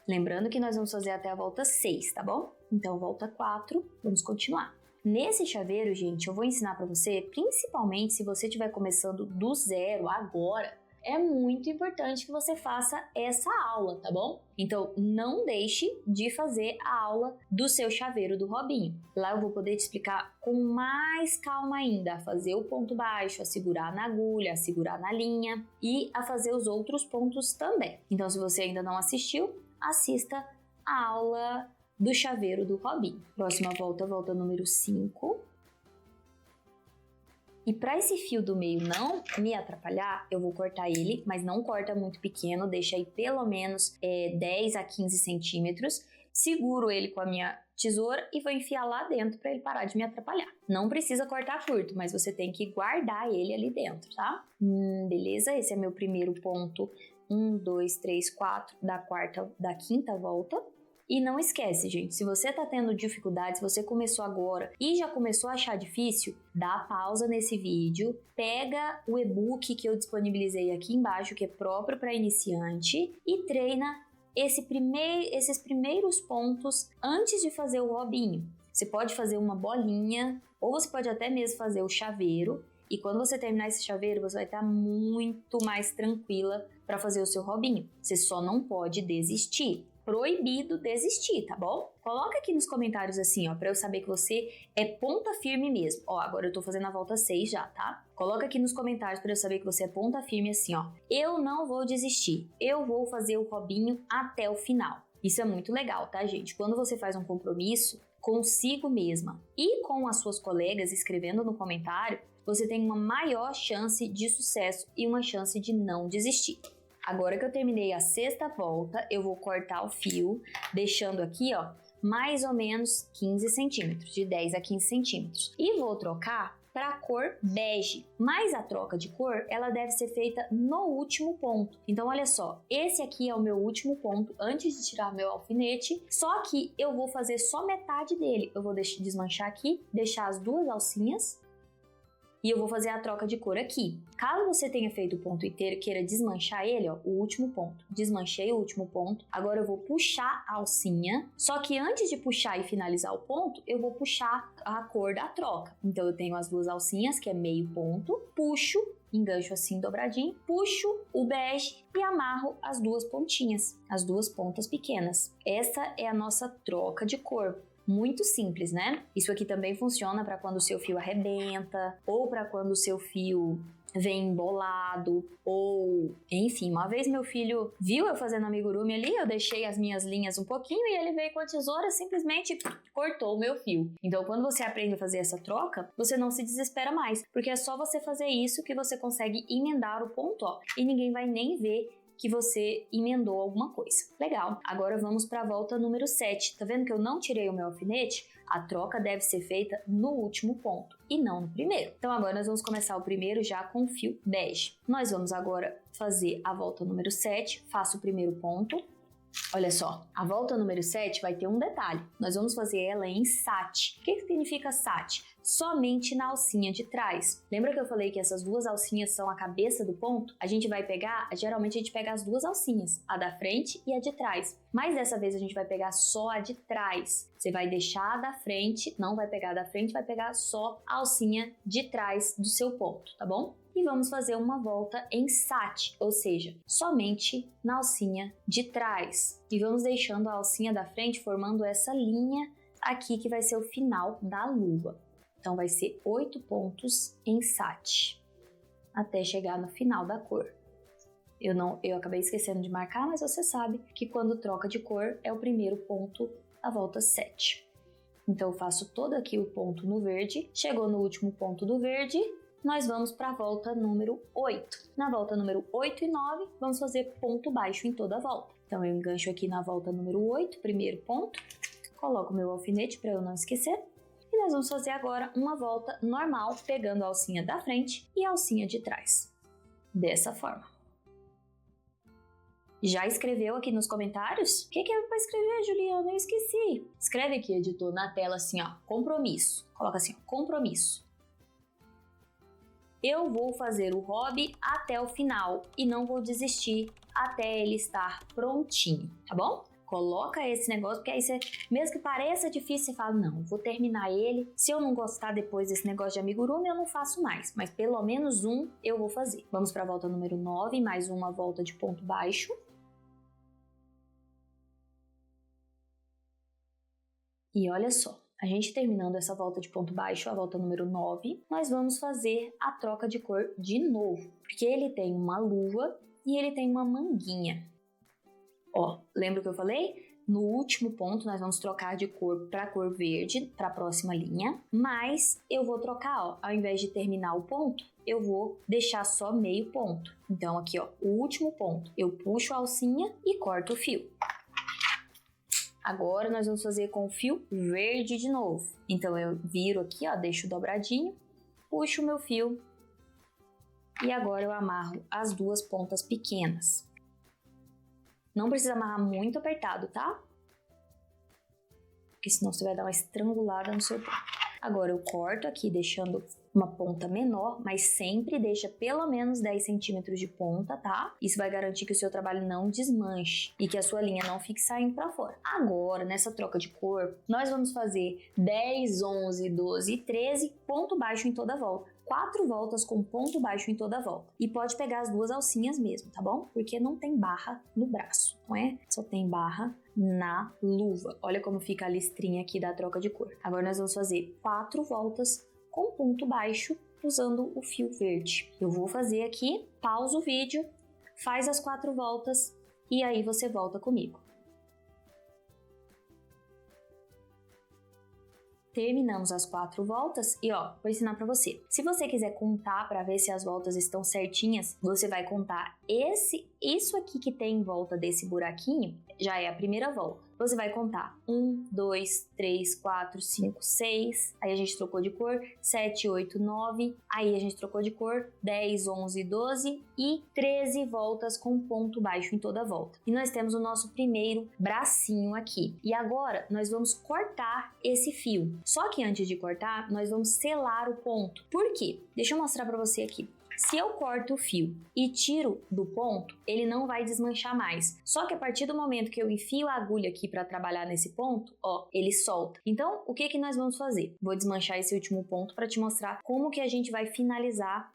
Lembrando que nós vamos fazer até a volta 6, tá bom? Então, volta 4, vamos continuar. Nesse chaveiro, gente, eu vou ensinar para você, principalmente se você estiver começando do zero agora, é muito importante que você faça essa aula, tá bom? Então, não deixe de fazer a aula do seu chaveiro do Robinho. Lá eu vou poder te explicar com mais calma ainda a fazer o ponto baixo, a segurar na agulha, a segurar na linha e a fazer os outros pontos também. Então, se você ainda não assistiu, assista a aula do chaveiro do Robinho. Próxima volta, volta número 5. E para esse fio do meio não me atrapalhar, eu vou cortar ele, mas não corta muito pequeno, deixa aí pelo menos 10 a 15 centímetros. Seguro ele com a minha tesoura e vou enfiar lá dentro para ele parar de me atrapalhar. Não precisa cortar curto, mas você tem que guardar ele ali dentro, tá? Beleza, esse é meu primeiro ponto. 1, 2, 3, 4 da quinta volta. E não esquece, gente, se você tá tendo dificuldades, você começou agora e já começou a achar difícil, dá pausa nesse vídeo, pega o e-book que eu disponibilizei aqui embaixo, que é próprio para iniciante, e treina esses primeiros pontos antes de fazer o Robinho. Você pode fazer uma bolinha, ou você pode até mesmo fazer o chaveiro, e quando você terminar esse chaveiro, você vai estar muito mais tranquila para fazer o seu Robinho. Você só não pode desistir. Proibido desistir, tá bom? Coloca aqui nos comentários assim, ó, pra eu saber que você é ponta firme mesmo. Ó, agora eu tô fazendo a volta 6 já, tá? Coloca aqui nos comentários pra eu saber que você é ponta firme assim, ó. Eu não vou desistir, eu vou fazer o Robinho até o final. Isso é muito legal, tá, gente? Quando você faz um compromisso consigo mesma e com as suas colegas escrevendo no comentário, você tem uma maior chance de sucesso e uma chance de não desistir. Agora que eu terminei a sexta volta, eu vou cortar o fio, deixando aqui, ó, mais ou menos 15 centímetros, de 10 a 15 centímetros. E vou trocar para a cor bege, mas a troca de cor, ela deve ser feita no último ponto. Então, olha só, esse aqui é o meu último ponto antes de tirar meu alfinete, só que eu vou fazer só metade dele. Eu vou desmanchar aqui, deixar as duas alcinhas, e eu vou fazer a troca de cor aqui. Caso você tenha feito o ponto inteiro e queira desmanchar ele, ó, o último ponto. Desmanchei o último ponto. Agora eu vou puxar a alcinha. Só que antes de puxar e finalizar o ponto, eu vou puxar a cor da troca. Então eu tenho as duas alcinhas, que é meio ponto. Puxo, engancho assim dobradinho. Puxo o bege e amarro as duas pontinhas, as duas pontas pequenas. Essa é a nossa troca de cor. Muito simples, né? Isso aqui também funciona para quando o seu fio arrebenta, ou para quando o seu fio vem embolado, ou enfim, uma vez meu filho viu eu fazendo amigurumi ali, eu deixei as minhas linhas um pouquinho e ele veio com a tesoura, simplesmente cortou o meu fio. Então, quando você aprende a fazer essa troca, você não se desespera mais, porque é só você fazer isso que você consegue emendar o ponto, ó, e ninguém vai nem ver que você emendou alguma coisa. Legal. Agora vamos para a volta número 7. Tá vendo que eu não tirei o meu alfinete? A troca deve ser feita no último ponto e não no primeiro. Então agora nós vamos começar o primeiro já com o fio bege. Nós vamos agora fazer a volta número 7. Faço o primeiro ponto. Olha só, a volta número 7 vai ter um detalhe. Nós vamos fazer ela em sati. O que significa sati? Somente na alcinha de trás. Lembra que eu falei que essas duas alcinhas são a cabeça do ponto? A gente vai pegar, geralmente a gente pega as duas alcinhas, a da frente e a de trás. Mas dessa vez a gente vai pegar só a de trás. Você vai deixar a da frente, não vai pegar a da frente, vai pegar só a alcinha de trás do seu ponto, tá bom? E vamos fazer uma volta em sati, ou seja, somente na alcinha de trás. E vamos deixando a alcinha da frente formando essa linha aqui que vai ser o final da luva. Então vai ser 8 pontos em sati, até chegar no final da cor. Eu acabei esquecendo de marcar, mas você sabe que quando troca de cor é o primeiro ponto da volta 7. Então eu faço todo aqui o ponto no verde, chegou no último ponto do verde, nós vamos para a volta número 8. Na volta número 8 e 9, vamos fazer ponto baixo em toda a volta. Então eu engancho aqui na volta número 8, primeiro ponto, coloco meu alfinete para eu não esquecer. E nós vamos fazer agora uma volta normal, pegando a alcinha da frente e a alcinha de trás. Dessa forma. Já escreveu aqui nos comentários? O que é para escrever, Juliana? Eu esqueci. Escreve aqui, editor, na tela assim, ó, compromisso. Coloca assim, ó, compromisso. Eu vou fazer o hobby até o final e não vou desistir até ele estar prontinho, tá bom? Coloca esse negócio, porque aí você, mesmo que pareça difícil, você fala, não, vou terminar ele. Se eu não gostar depois desse negócio de amigurumi, eu não faço mais. Mas pelo menos um eu vou fazer. Vamos para a volta número 9, mais uma volta de ponto baixo. E olha só, a gente terminando essa volta de ponto baixo, a volta número 9, nós vamos fazer a troca de cor de novo. Porque ele tem uma luva e ele tem uma manguinha. Ó, lembra o que eu falei? No último ponto nós vamos trocar de cor para a cor verde, para a próxima linha, mas eu vou trocar, ó, ao invés de terminar o ponto, eu vou deixar só meio ponto. Então aqui, ó, o último ponto, eu puxo a alcinha e corto o fio. Agora nós vamos fazer com o fio verde de novo. Então eu viro aqui, ó, deixo dobradinho, puxo o meu fio e agora eu amarro as duas pontas pequenas. Não precisa amarrar muito apertado, tá? Porque senão você vai dar uma estrangulada no seu ponto. Agora eu corto aqui, deixando uma ponta menor, mas sempre deixa pelo menos 10 centímetros de ponta, tá? Isso vai garantir que o seu trabalho não desmanche e que a sua linha não fique saindo pra fora. Agora, nessa troca de cor, nós vamos fazer 10, 11, 12 e 13, ponto baixo em toda a volta. 4 voltas com ponto baixo em toda a volta. E pode pegar as duas alcinhas mesmo, tá bom? Porque não tem barra no braço, não é? Só tem barra na luva. Olha como fica a listrinha aqui da troca de cor. Agora nós vamos fazer 4 voltas com ponto baixo usando o fio verde. Eu vou fazer aqui, pausa o vídeo, faz as 4 voltas e aí você volta comigo. Terminamos as 4 voltas e ó, vou ensinar pra você. Se você quiser contar pra ver se as voltas estão certinhas, você vai contar isso aqui que tem em volta desse buraquinho, já é a primeira volta. você vai contar 1, 2, 3, 4, 5, 6, aí a gente trocou de cor, 7, 8, 9, aí a gente trocou de cor, 10, 11, 12 e 13 voltas com ponto baixo em toda a volta. E nós temos o nosso primeiro bracinho aqui. E agora nós vamos cortar esse fio. Só que antes de cortar, nós vamos selar o ponto. Por quê? Deixa eu mostrar para você aqui. Se eu corto o fio e tiro do ponto, ele não vai desmanchar mais. Só que a partir do momento que eu enfio a agulha aqui para trabalhar nesse ponto, ó, ele solta. Então, o que nós vamos fazer? Vou desmanchar esse último ponto para te mostrar como que a gente vai finalizar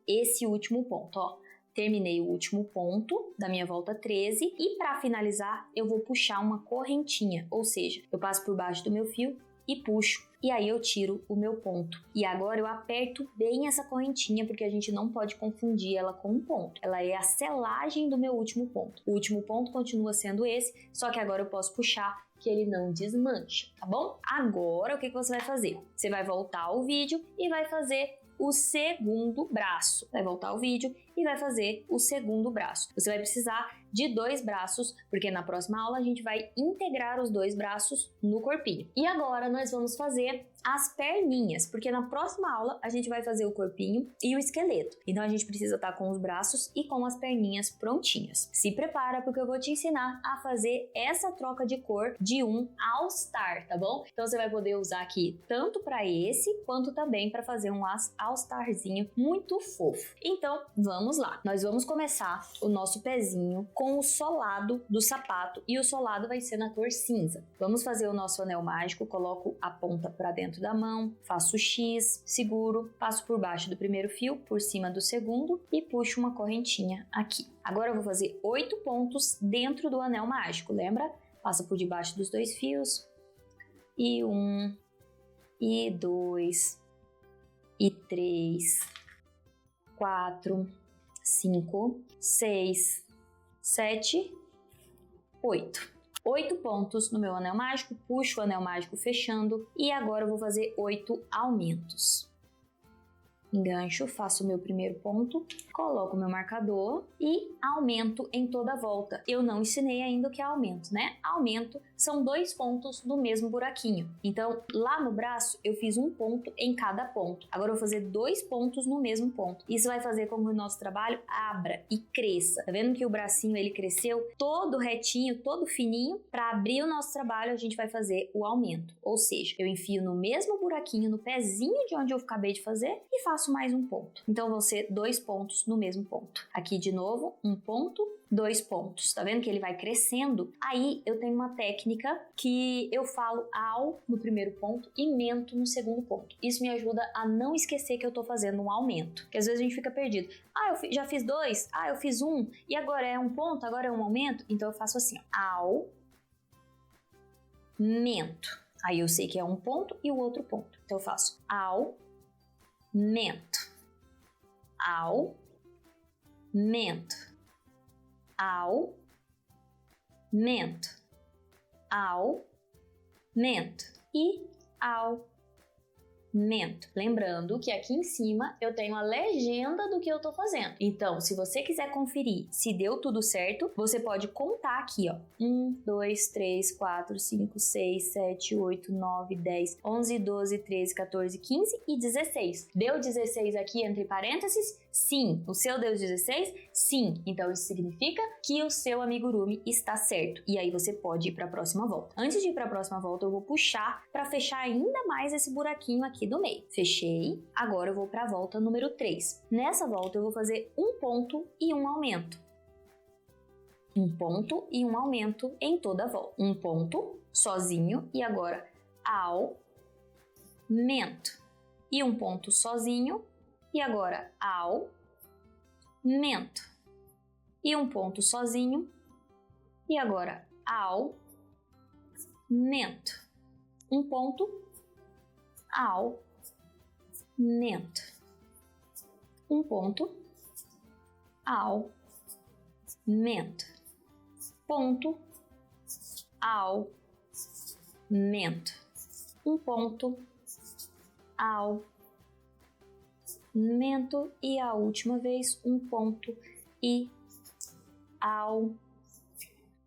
esse último ponto, ó. Terminei o último ponto da minha volta 13 e para finalizar eu vou puxar uma correntinha, ou seja, eu passo por baixo do meu fio e puxo, e aí eu tiro o meu ponto. E agora eu aperto bem essa correntinha, porque a gente não pode confundir ela com um ponto. Ela é a selagem do meu último ponto. O último ponto continua sendo esse, só que agora eu posso puxar que ele não desmancha, tá bom? Agora o que você vai fazer? Você vai voltar ao vídeo e vai fazer o segundo braço. Vai voltar ao vídeo e vai fazer o segundo braço. Você vai precisar de 2 braços, porque na próxima aula a gente vai integrar os 2 braços no corpinho. E agora nós vamos fazer as perninhas, porque na próxima aula a gente vai fazer o corpinho e o esqueleto. Então a gente precisa estar com os braços e com as perninhas prontinhas. Se prepara, porque eu vou te ensinar a fazer essa troca de cor de um All Star, tá bom? Então você vai poder usar aqui tanto para esse, quanto também para fazer um All Starzinho muito fofo. Então vamos lá. Nós vamos começar o nosso pezinho com o solado do sapato, e o solado vai ser na cor cinza. Vamos fazer o nosso anel mágico. Coloco a ponta para dentro da mão, faço o X, seguro, passo por baixo do primeiro fio, por cima do segundo e puxo uma correntinha aqui. Agora eu vou fazer 8 pontos dentro do anel mágico, lembra? Passa por debaixo dos 2 fios, e 1, e 2, e 3, 4, 5, 6, 7, 8. 8 pontos no meu anel mágico, puxo o anel mágico fechando e agora eu vou fazer 8 aumentos. Engancho, faço o meu primeiro ponto, coloco o meu marcador e aumento em toda a volta. Eu não ensinei ainda o que é aumento, né? Aumento são 2 pontos no mesmo buraquinho. Então, lá no braço, eu fiz um ponto em cada ponto. Agora eu vou fazer 2 pontos no mesmo ponto. Isso vai fazer com que o nosso trabalho abra e cresça. Tá vendo que o bracinho, ele cresceu todo retinho, todo fininho? Para abrir o nosso trabalho, a gente vai fazer o aumento. Ou seja, eu enfio no mesmo buraquinho, no pezinho de onde eu acabei de fazer e faço mais um ponto. Então vão ser 2 pontos no mesmo ponto. Aqui de novo, um ponto, 2 pontos. Tá vendo que ele vai crescendo? Aí eu tenho uma técnica que eu falo ao no primeiro ponto e mento no segundo ponto. Isso me ajuda a não esquecer que eu tô fazendo um aumento. Porque às vezes a gente fica perdido. Ah, eu já fiz 2, eu fiz 1, e agora é um ponto, agora é um aumento. Então eu faço assim, ó, aumento. Aí eu sei que é um ponto e o outro ponto. Então eu faço aumento, aumento, aumento, aumento e aumento. Lembrando que aqui em cima eu tenho a legenda do que eu tô fazendo. Então, se você quiser conferir se deu tudo certo, você pode contar aqui, ó. 1, 2, 3, 4, 5, 6, 7, 8, 9, 10, 11, 12, 13, 14, 15 e 16. Deu 16 aqui entre parênteses? Sim. O seu deu 16? Sim. Então isso significa que o seu amigurumi está certo. E aí você pode ir para a próxima volta. Antes de ir para a próxima volta, eu vou puxar para fechar ainda mais esse buraquinho aqui do meio. Fechei. Agora eu vou para a volta número 3. Nessa volta eu vou fazer um ponto e um aumento. Um ponto e um aumento em toda a volta. Um ponto sozinho e agora aumento. E um ponto sozinho e agora aumento. E um ponto sozinho e agora aumento. Um ponto, aumento. Um ponto, aumento. Ponto, aumento. Um ponto, aumento e a última vez um ponto e aumento.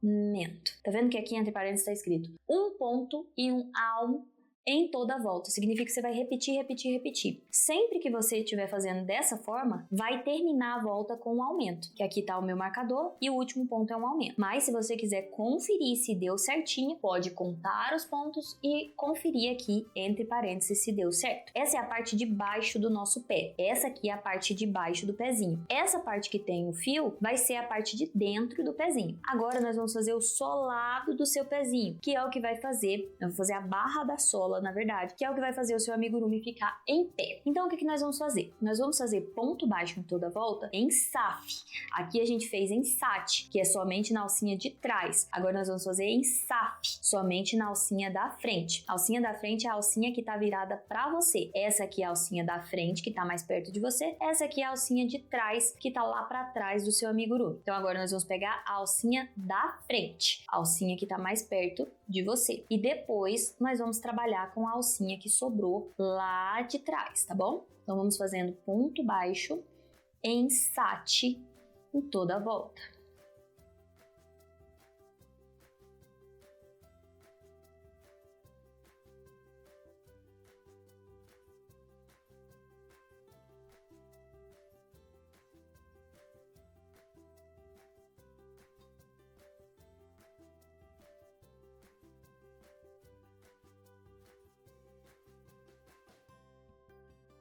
aumento. Tá vendo que aqui entre parênteses está escrito um ponto e um aumento em toda a volta. Significa que você vai repetir, repetir, repetir. Sempre que você estiver fazendo dessa forma, vai terminar a volta com um aumento, que aqui tá o meu marcador e o último ponto é um aumento. Mas se você quiser conferir se deu certinho, pode contar os pontos e conferir aqui entre parênteses se deu certo. Essa é a parte de baixo do nosso pé. Essa aqui é a parte de baixo do pezinho. Essa parte que tem o fio vai ser a parte de dentro do pezinho. Agora nós vamos fazer o solado do seu pezinho, que é o que vai fazer, eu vou fazer a barra da sola, na verdade, que é o que vai fazer o seu amigurumi ficar em pé. Então, o que nós vamos fazer? Nós vamos fazer ponto baixo em toda a volta em SAF. Aqui a gente fez em SAT, que é somente na alcinha de trás. Agora nós vamos fazer em SAF, somente na alcinha da frente. A alcinha da frente é a alcinha que está virada para você. Essa aqui é a alcinha da frente, que está mais perto de você. Essa aqui é a alcinha de trás, que está lá para trás do seu amigurumi. Então, agora nós vamos pegar a alcinha da frente, a alcinha que está mais perto de você. E depois nós vamos trabalhar com a alcinha que sobrou lá de trás, tá bom? Então vamos fazendo ponto baixo em SAT em toda a volta.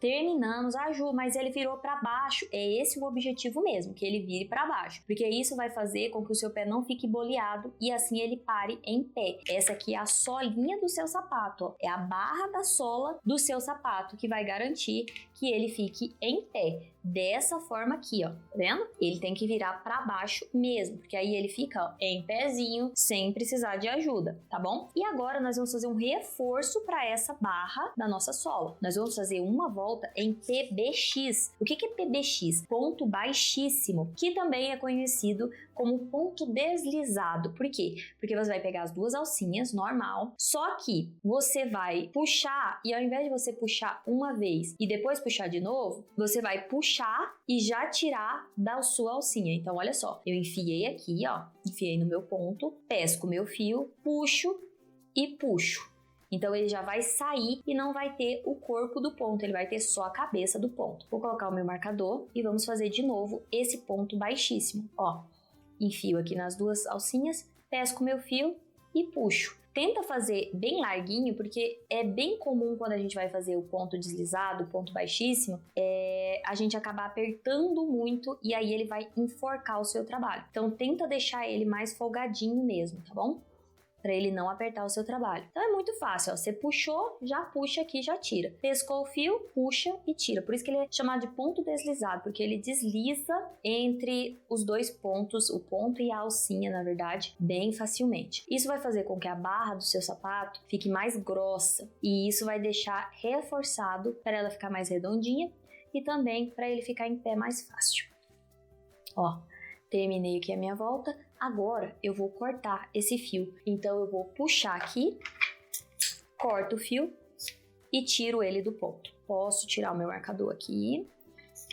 Terminamos, Ju, mas ele virou para baixo. É esse o objetivo mesmo, que ele vire para baixo, porque isso vai fazer com que o seu pé não fique boleado e assim ele pare em pé. Essa aqui é a solinha do seu sapato, ó. É a barra da sola do seu sapato que vai garantir que ele fique em pé. Dessa forma aqui, ó, tá vendo? Ele tem que virar para baixo mesmo, porque aí ele fica, ó, em pezinho, sem precisar de ajuda, tá bom? E agora nós vamos fazer um reforço para essa barra da nossa sola. Nós vamos fazer uma volta em PBX. O que é PBX? Ponto baixíssimo, que também é conhecido como ponto deslizado. Por quê? Porque você vai pegar as duas alcinhas, normal, só que você vai puxar e ao invés de você puxar uma vez e depois puxar de novo, você vai puxar e já tirar da sua alcinha. Então, olha só, eu enfiei aqui, ó, enfiei no meu ponto, pesco o meu fio, puxo e puxo. Então, ele já vai sair e não vai ter o corpo do ponto, ele vai ter só a cabeça do ponto. Vou colocar o meu marcador e vamos fazer de novo esse ponto baixíssimo. Ó, enfio aqui nas duas alcinhas, pesco o meu fio e puxo. Tenta fazer bem larguinho, porque é bem comum quando a gente vai fazer o ponto deslizado, o ponto baixíssimo, a gente acabar apertando muito e aí ele vai enforcar o seu trabalho. Então tenta deixar ele mais folgadinho mesmo, tá bom? Para ele não apertar o seu trabalho. Então é muito fácil, ó. Você puxou, já puxa aqui, já tira. Pescou o fio, puxa e tira. Por isso que ele é chamado de ponto deslizado, porque ele desliza entre os dois pontos, o ponto e a alcinha, na verdade, bem facilmente. Isso vai fazer com que a barra do seu sapato fique mais grossa e isso vai deixar reforçado para ela ficar mais redondinha e também para ele ficar em pé mais fácil. Ó, terminei aqui a minha volta. Agora eu vou cortar esse fio, então eu vou puxar aqui, corto o fio e tiro ele do ponto. Posso tirar o meu marcador aqui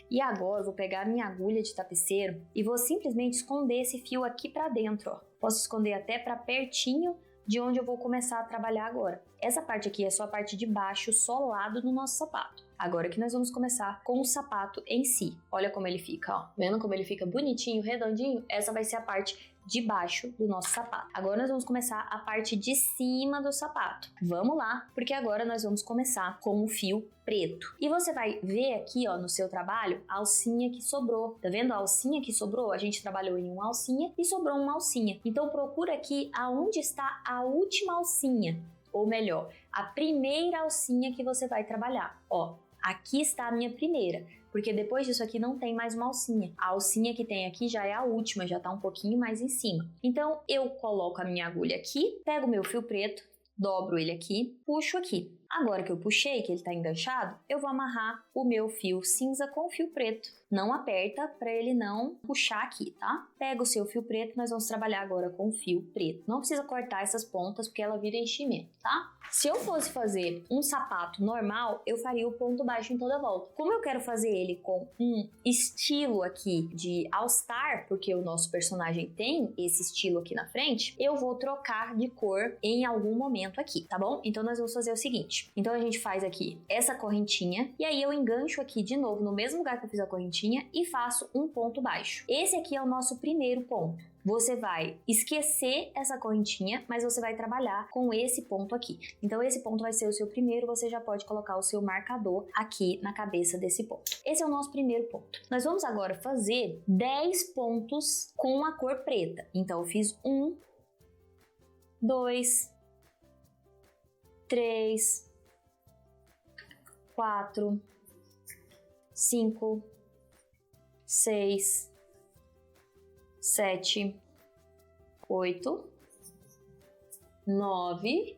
e agora eu vou pegar a minha agulha de tapeceiro e vou simplesmente esconder esse fio aqui pra dentro, ó. Posso esconder até pra pertinho de onde eu vou começar a trabalhar agora. Essa parte aqui é só a parte de baixo, solado no nosso sapato. Agora que nós vamos começar com o sapato em si. Olha como ele fica, ó. Vendo como ele fica bonitinho, redondinho? Essa vai ser a parte de baixo do nosso sapato. Agora nós vamos começar a parte de cima do sapato. Vamos lá, porque agora nós vamos começar com o fio preto. E você vai ver aqui, ó, no seu trabalho, a alcinha que sobrou. Tá vendo a alcinha que sobrou? A gente trabalhou em uma alcinha e sobrou uma alcinha. Então procura aqui aonde está a última alcinha, ou melhor, a primeira alcinha que você vai trabalhar. Ó, aqui está a minha primeira, porque depois disso aqui não tem mais uma alcinha. A alcinha que tem aqui já é a última, já tá um pouquinho mais em cima. Então eu coloco a minha agulha aqui, pego o meu fio preto, dobro ele aqui, puxo aqui. Agora que eu puxei, que ele tá enganchado, eu vou amarrar o meu fio cinza com o fio preto. Não aperta para ele não puxar aqui, tá? Pega o seu fio preto, nós vamos trabalhar agora com o fio preto. Não precisa cortar essas pontas porque ela vira enchimento, tá? Se eu fosse fazer um sapato normal, eu faria o ponto baixo em toda a volta. Como eu quero fazer ele com um estilo aqui de All Star, porque o nosso personagem tem esse estilo aqui na frente, eu vou trocar de cor em algum momento aqui, tá bom? Então nós vamos fazer o seguinte. Então a gente faz aqui essa correntinha e aí eu engancho aqui de novo no mesmo lugar que eu fiz a correntinha e faço um ponto baixo. Esse aqui é o nosso primeiro ponto. Você vai esquecer essa correntinha, mas você vai trabalhar com esse ponto aqui. Então esse ponto vai ser o seu primeiro, você já pode colocar o seu marcador aqui na cabeça desse ponto. Esse é o nosso primeiro ponto. Nós vamos agora fazer 10 pontos com a cor preta. Então eu fiz 1, 2, 3, 4, 5, 6, 7, 8, 9,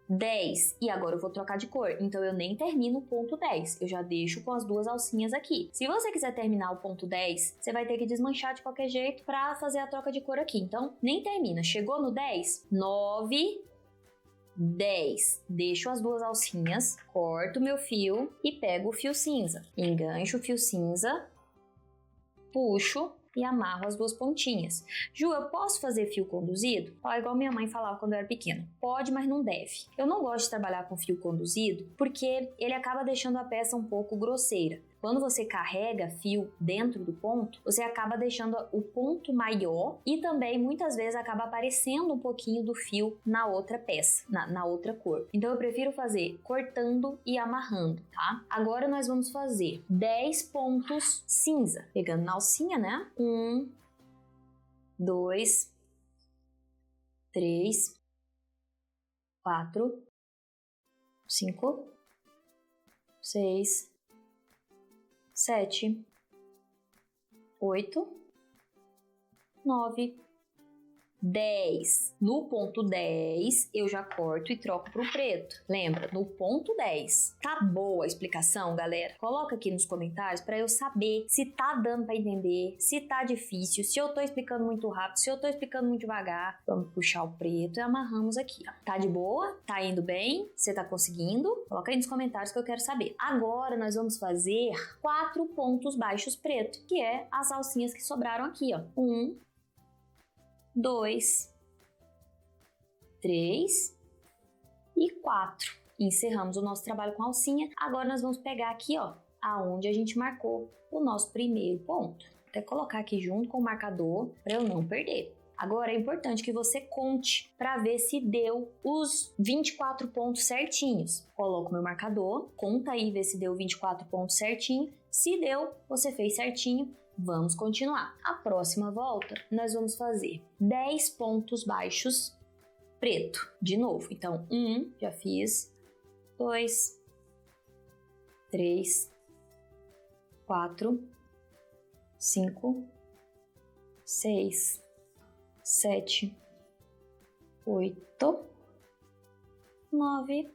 10. E agora eu vou trocar de cor, então eu nem termino o ponto 10, eu já deixo com as duas alcinhas aqui. Se você quiser terminar o ponto 10, você vai ter que desmanchar de qualquer jeito para fazer a troca de cor aqui. Então, nem termina. Chegou no 10, 9, 10. Deixo as duas alcinhas, corto o meu fio e pego o fio cinza. Engancho o fio cinza, puxo e amarro as duas pontinhas. Ju, eu posso fazer fio conduzido? Ó, igual minha mãe falava quando eu era pequena. Pode, mas não deve. Eu não gosto de trabalhar com fio conduzido porque ele acaba deixando a peça um pouco grosseira. Quando você carrega fio dentro do ponto, você acaba deixando o ponto maior e também muitas vezes acaba aparecendo um pouquinho do fio na outra peça, na outra cor. Então eu prefiro fazer cortando e amarrando, tá? Agora nós vamos fazer 10 pontos cinza, pegando na alcinha, né? 1, 2, 3, 4, 5, 6, 7, 8, 9, 10. No ponto 10, eu já corto e troco pro preto. Lembra? No ponto 10. Tá boa a explicação, galera? Coloca aqui nos comentários para eu saber se tá dando para entender, se tá difícil, se eu tô explicando muito rápido, se eu tô explicando muito devagar. Vamos puxar o preto e amarramos aqui, ó. Tá de boa? Tá indo bem? Você tá conseguindo? Coloca aí nos comentários que eu quero saber. Agora nós vamos fazer 4 pontos baixos preto, que é as alcinhas que sobraram aqui, ó. 1, 2, 3 e 4. Encerramos o nosso trabalho com a alcinha. Agora nós vamos pegar aqui, ó, aonde a gente marcou o nosso primeiro ponto. Vou até colocar aqui junto com o marcador para eu não perder. Agora é importante que você conte para ver se deu os 24 pontos certinhos. Coloco meu marcador, conta aí, vê se deu 24 pontos certinho. Se deu, você fez certinho. Vamos continuar. A próxima volta, nós vamos fazer 10 pontos baixos preto. De novo. Então, 1, já fiz. 2, 3, 4, 5, 6, 7, 8, 9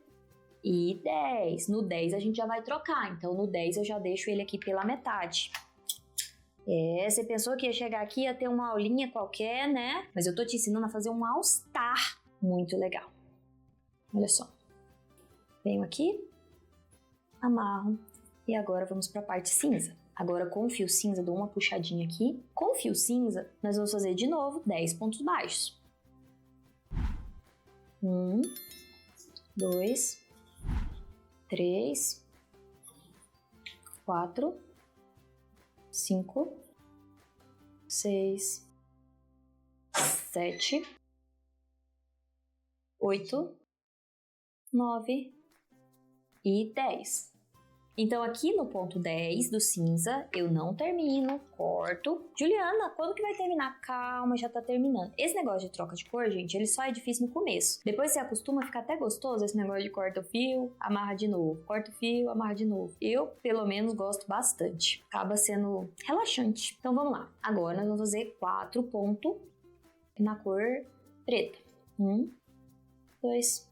e 10. No 10 a gente já vai trocar. Então, no 10 eu já deixo ele aqui pela metade. Você pensou que ia chegar aqui e ia ter uma aulinha qualquer, né? Mas eu tô te ensinando a fazer um All Star muito legal. Olha só. Venho aqui, amarro e agora vamos para a parte cinza. Agora com o fio cinza dou uma puxadinha aqui. Com o fio cinza nós vamos fazer de novo 10 pontos baixos. 1, 2, 3, 4, 5, 6, 7, 8, 9 e 10. Então aqui no ponto 10 do cinza, eu não termino, corto. Juliana, quando que vai terminar? Calma, já tá terminando. Esse negócio de troca de cor, gente, ele só é difícil no começo. Depois você acostuma, fica até gostoso esse negócio de corta o fio, amarra de novo. Corta o fio, amarra de novo. Eu, pelo menos, gosto bastante. Acaba sendo relaxante. Então vamos lá. Agora nós vamos fazer 4 pontos na cor preta. 1, 2,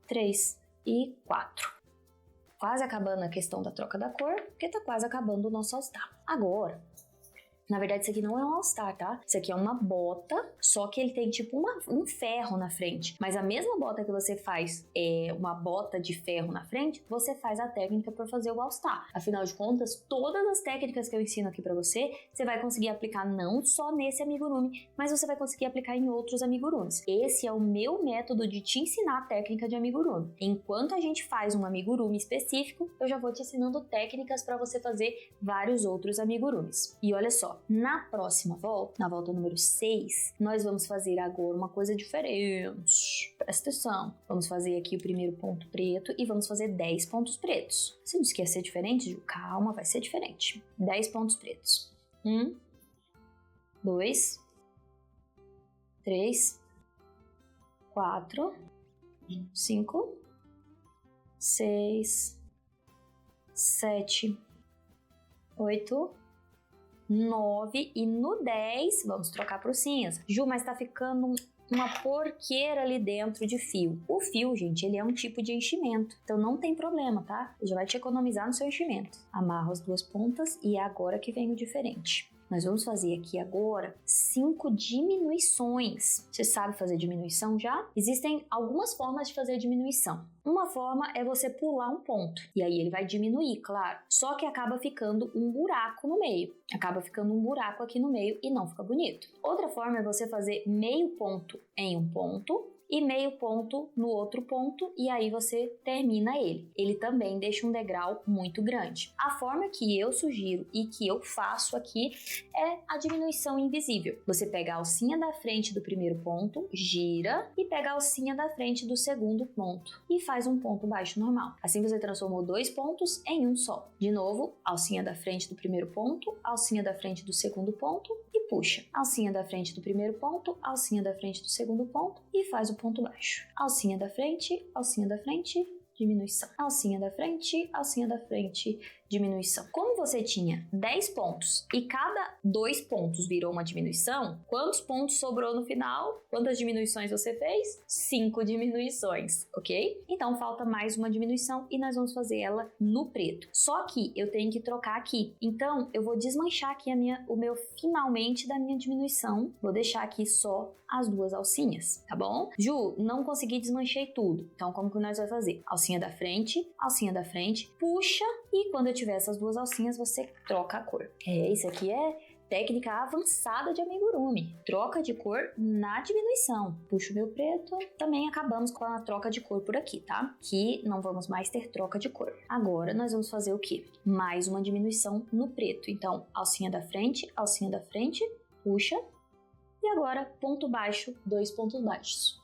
3 e 4. Quase acabando a questão da troca da cor, porque tá quase acabando o nosso All-Star. Agora, na verdade, isso aqui não é um All-Star, tá? Isso aqui é uma bota, só que ele tem tipo um ferro na frente. Mas a mesma bota que você faz uma bota de ferro na frente, você faz a técnica para fazer o All-Star. Afinal de contas, todas as técnicas que eu ensino aqui para você, você vai conseguir aplicar não só nesse amigurumi, mas você vai conseguir aplicar em outros amigurumis. Esse é o meu método de te ensinar a técnica de amigurumi. Enquanto a gente faz um amigurumi específico, eu já vou te ensinando técnicas para você fazer vários outros amigurumis. E olha só, na próxima volta, na volta número 6, nós vamos fazer agora uma coisa diferente. Presta atenção. Vamos fazer aqui o primeiro ponto preto e vamos fazer 10 pontos pretos. Você disse que ia ser diferente, Ju? Calma, vai ser diferente. 10 pontos pretos. 1, 2, 3, 4, 5, 6, 7, 8, 9 e no 10 vamos trocar pro cinza. Ju, mas tá ficando uma porqueira ali dentro de fio. O fio, gente, ele é um tipo de enchimento, então não tem problema, tá? Ele já vai te economizar no seu enchimento. Amarro as duas pontas e é agora que vem o diferente. Nós vamos fazer aqui agora 5 diminuições. Você sabe fazer diminuição já? Existem algumas formas de fazer diminuição. Uma forma é você pular um ponto, e aí ele vai diminuir, claro. Só que acaba ficando um buraco no meio. Acaba ficando um buraco aqui no meio e não fica bonito. Outra forma é você fazer meio ponto em um ponto, e meio ponto no outro ponto, e aí você termina ele. Ele também deixa um degrau muito grande. A forma que eu sugiro e que eu faço aqui é a diminuição invisível. Você pega a alcinha da frente do primeiro ponto, gira e pega a alcinha da frente do segundo ponto e faz um ponto baixo normal. Assim você transformou 2 pontos em um só. De novo, alcinha da frente do primeiro ponto, alcinha da frente do segundo ponto e puxa. Alcinha da frente do primeiro ponto, alcinha da frente do segundo ponto e faz o ponto baixo. Alcinha da frente, diminuição. Alcinha da frente, diminuição. Como você tinha 10 pontos e cada 2 pontos virou uma diminuição, quantos pontos sobrou no final? Quantas diminuições você fez? 5 diminuições, ok? Então falta mais uma diminuição e nós vamos fazer ela no preto. Só que eu tenho que trocar aqui. Então eu vou desmanchar aqui o meu finalmente da minha diminuição. Vou deixar aqui só as duas alcinhas, tá bom? Ju, não consegui desmanchei tudo. Então como que nós vamos fazer? Alcinha da frente, puxa e quando eu tiver essas duas alcinhas você troca a cor. Isso aqui é técnica avançada de amigurumi. Troca de cor na diminuição. Puxo o meu preto. Também acabamos com a troca de cor por aqui, tá? Que não vamos mais ter troca de cor. Agora nós vamos fazer o quê? Mais uma diminuição no preto. Então, alcinha da frente, puxa. E agora, ponto baixo, 2 pontos baixos.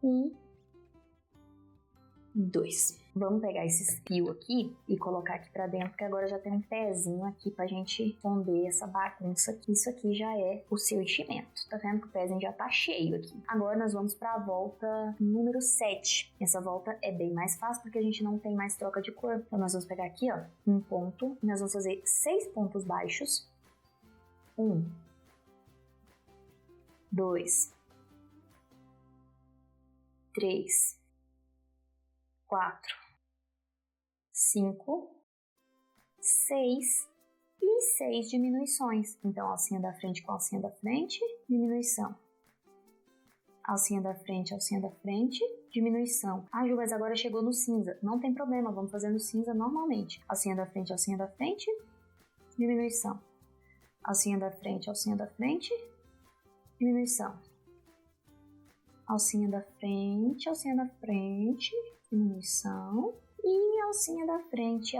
1, 2. Vamos pegar esse fio aqui e colocar aqui pra dentro, que agora já tem um pezinho aqui pra gente esconder essa bagunça aqui. Isso aqui já é o seu enchimento. Tá vendo que o pezinho já tá cheio aqui. Agora nós vamos pra volta número 7. Essa volta é bem mais fácil porque a gente não tem mais troca de cor. Então nós vamos pegar aqui, ó, um ponto. Nós vamos fazer 6 pontos baixos. 1, 2, 3, 4, 5, 6 e 6 diminuições. Então, alcinha da frente com alcinha da frente, diminuição. Alcinha da frente, diminuição. Ah, Ju, mas agora chegou no cinza. Não tem problema, vamos fazer no cinza normalmente. Alcinha da frente, diminuição. Alcinha da frente, diminuição. Alcinha da frente, diminuição. E alcinha da frente,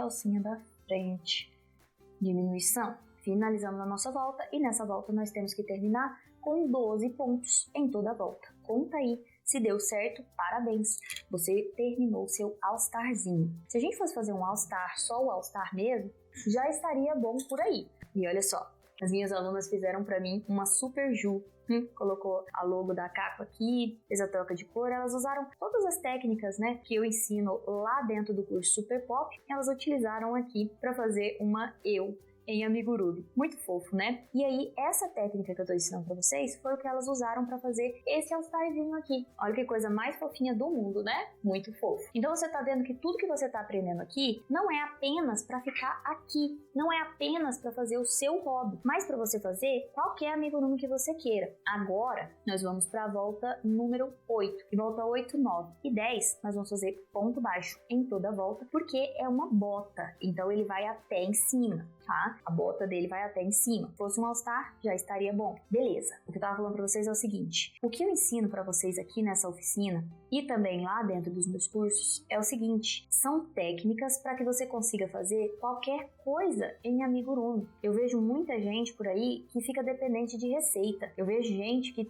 diminuição. Finalizamos a nossa volta e nessa volta nós temos que terminar com 12 pontos em toda a volta. Conta aí, se deu certo, parabéns! Você terminou seu All-Starzinho. Se a gente fosse fazer um All-Star, só o All-Star mesmo, já estaria bom por aí. E olha só, as minhas alunas fizeram pra mim uma Super Ju. Colocou a logo da capa aqui, fez a troca de cor. Elas usaram todas as técnicas, né, que eu ensino lá dentro do curso Super Pop. Elas utilizaram aqui para fazer uma eu em amigurumi. Muito fofo, né? E aí, essa técnica que eu tô ensinando pra vocês foi o que elas usaram pra fazer esse all-starzinho aqui. Olha que coisa mais fofinha do mundo, né? Muito fofo. Então você tá vendo que tudo que você tá aprendendo aqui não é apenas pra ficar aqui, não é apenas pra fazer o seu hobby, mas pra você fazer qualquer amigurumi que você queira. Agora, nós vamos pra volta número 8, e volta 8, 9 e 10, nós vamos fazer ponto baixo em toda a volta, porque é uma bota, então ele vai até em cima, tá? A bota dele vai até em cima. Se fosse um all-star, já estaria bom. Beleza. O que eu tava falando pra vocês é o seguinte, o que eu ensino pra vocês aqui nessa oficina e também lá dentro dos meus cursos é o seguinte, são técnicas para que você consiga fazer qualquer coisa em amigurumi. Eu vejo muita gente por aí que fica dependente de receita. Eu vejo gente que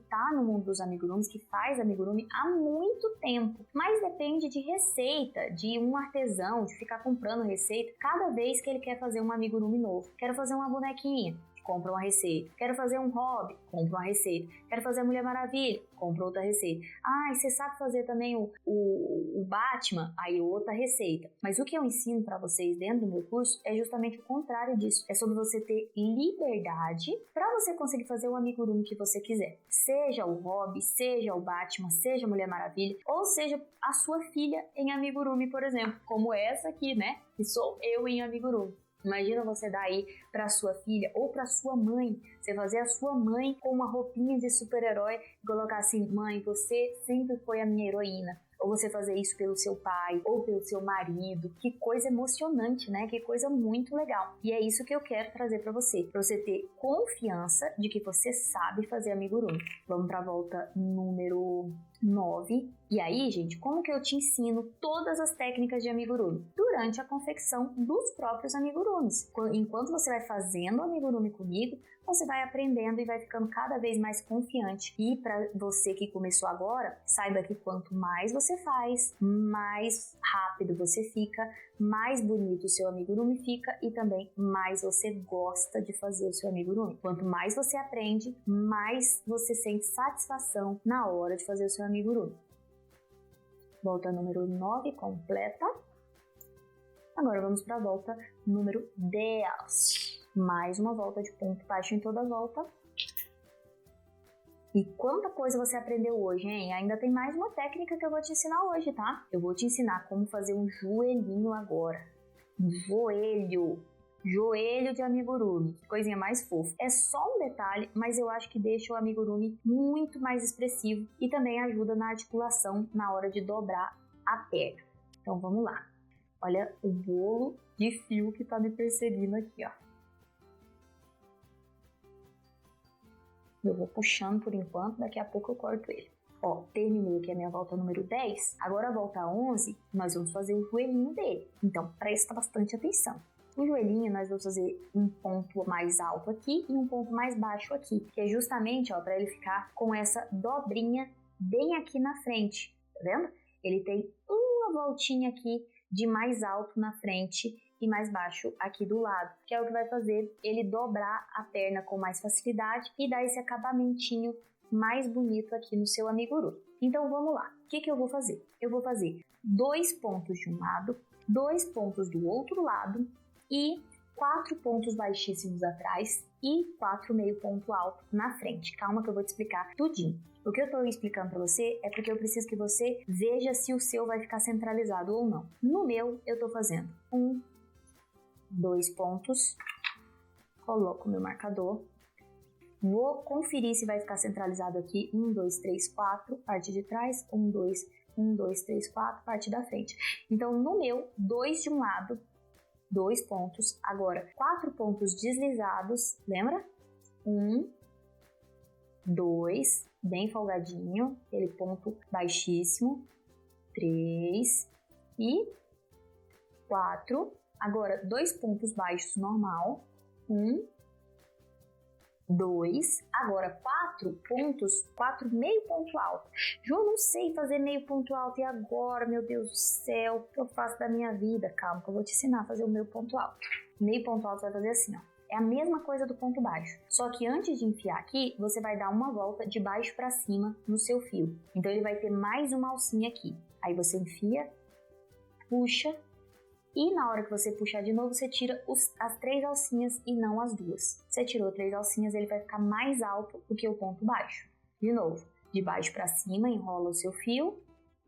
tá no mundo dos amigurumis, que faz amigurumi há muito tempo, mas depende de receita, de um artesão, de ficar comprando receita cada vez que ele quer fazer um amigurumi novo. Quero fazer uma bonequinha, compra uma receita. Quero fazer um hobby, compra uma receita. Quero fazer a Mulher Maravilha, compra outra receita. Ah, e você sabe fazer também o Batman? Aí outra receita. Mas o que eu ensino para vocês dentro do meu curso é justamente o contrário disso. É sobre você ter liberdade para você conseguir fazer o amigurumi que você quiser. Seja o hobby, seja o Batman, seja a Mulher Maravilha, ou seja a sua filha em amigurumi, por exemplo. Como essa aqui, né? Que sou eu em amigurumi. Imagina você dar aí para sua filha ou para sua mãe, você fazer a sua mãe com uma roupinha de super-herói e colocar assim, mãe, você sempre foi a minha heroína. Ou você fazer isso pelo seu pai, ou pelo seu marido. Que coisa emocionante, né? Que coisa muito legal. E é isso que eu quero trazer para você ter confiança de que você sabe fazer amigurumi. Vamos para a volta número 9. E aí, gente, como que eu te ensino todas as técnicas de amigurumi? Durante a confecção dos próprios amigurumis. Enquanto você vai fazendo o amigurumi comigo, você vai aprendendo e vai ficando cada vez mais confiante. E para você que começou agora, saiba que quanto mais você faz, mais rápido você fica, mais bonito o seu amigurumi fica e também mais você gosta de fazer o seu amigurumi. Quanto mais você aprende, mais você sente satisfação na hora de fazer o seu amigurumi. Volta número 9 completa. Agora vamos para a volta número 10. Mais uma volta de ponto baixo em toda a volta. E quanta coisa você aprendeu hoje, hein? Ainda tem mais uma técnica que eu vou te ensinar hoje, tá? Eu vou te ensinar como fazer um joelhinho agora. Um joelho de amigurumi. Que coisinha mais fofa. É só um detalhe, mas eu acho que deixa o amigurumi muito mais expressivo e também ajuda na articulação na hora de dobrar a perna. Então vamos lá. Olha o bolo de fio que tá me perseguindo aqui, ó. Eu vou puxando por enquanto, daqui a pouco eu corto ele. Ó, terminei aqui a minha volta número 10. Agora a volta 11, nós vamos fazer o joelhinho dele. Então, presta bastante atenção. O joelhinho nós vamos fazer um ponto mais alto aqui e um ponto mais baixo aqui. Que é justamente, ó, para ele ficar com essa dobrinha bem aqui na frente. Tá vendo? Ele tem uma voltinha aqui de mais alto na frente e mais baixo aqui do lado, que é o que vai fazer ele dobrar a perna com mais facilidade e dar esse acabamentinho mais bonito aqui no seu amigurumi. Então vamos lá, o que eu vou fazer? Eu vou fazer 2 pontos de um lado, 2 pontos do outro lado e 4 pontos baixíssimos atrás e 4 meio ponto alto na frente. Calma que eu vou te explicar tudinho. O que eu estou explicando para você é porque eu preciso que você veja se o seu vai ficar centralizado ou não. No meu, eu estou fazendo 1, 2 pontos, coloco o meu marcador, vou conferir se vai ficar centralizado aqui, 1, 2, 3, 4, parte de trás, 1, 2, 3, 4, parte da frente. Então, no meu, 2 de um lado, 2 pontos, agora 4 pontos deslizados, lembra? 1, 2, bem folgadinho, aquele ponto baixíssimo, 3 e 4. Agora, 2 pontos baixos normal. 1, 2. Agora, 4 pontos, 4 meio ponto alto. Ju, eu não sei fazer meio ponto alto. E agora, meu Deus do céu, o que eu faço da minha vida? Calma, que eu vou te ensinar a fazer o meio ponto alto. Meio ponto alto você vai fazer assim, ó. É a mesma coisa do ponto baixo. Só que antes de enfiar aqui, você vai dar uma volta de baixo para cima no seu fio. Então, ele vai ter mais uma alcinha aqui. Aí você enfia, puxa E na hora que você puxar de novo, você tira as 3 alcinhas e não as 2. Você tirou 3 alcinhas, ele vai ficar mais alto do que o ponto baixo. De novo, de baixo para cima, enrola o seu fio,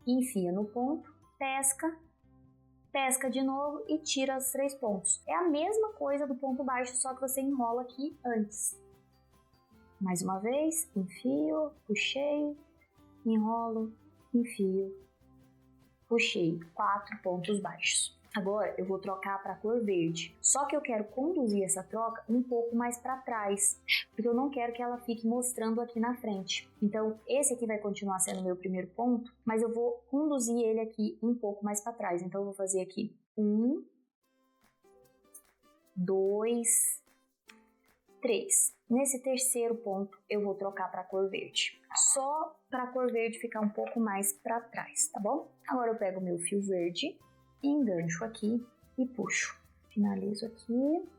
enfia no ponto, pesca, pesca de novo e tira os 3 pontos. É a mesma coisa do ponto baixo, só que você enrola aqui antes. Mais uma vez, enfio, puxei, enrolo, enfio, puxei, 4 pontos baixos. Agora eu vou trocar para a cor verde, só que eu quero conduzir essa troca um pouco mais para trás, porque eu não quero que ela fique mostrando aqui na frente. Então esse aqui vai continuar sendo o meu primeiro ponto, mas eu vou conduzir ele aqui um pouco mais para trás. Então eu vou fazer aqui 1, 2, 3. Nesse terceiro ponto eu vou trocar para a cor verde, só para a cor verde ficar um pouco mais para trás, tá bom? Agora eu pego o meu fio verde, engancho aqui e puxo. Finalizo aqui,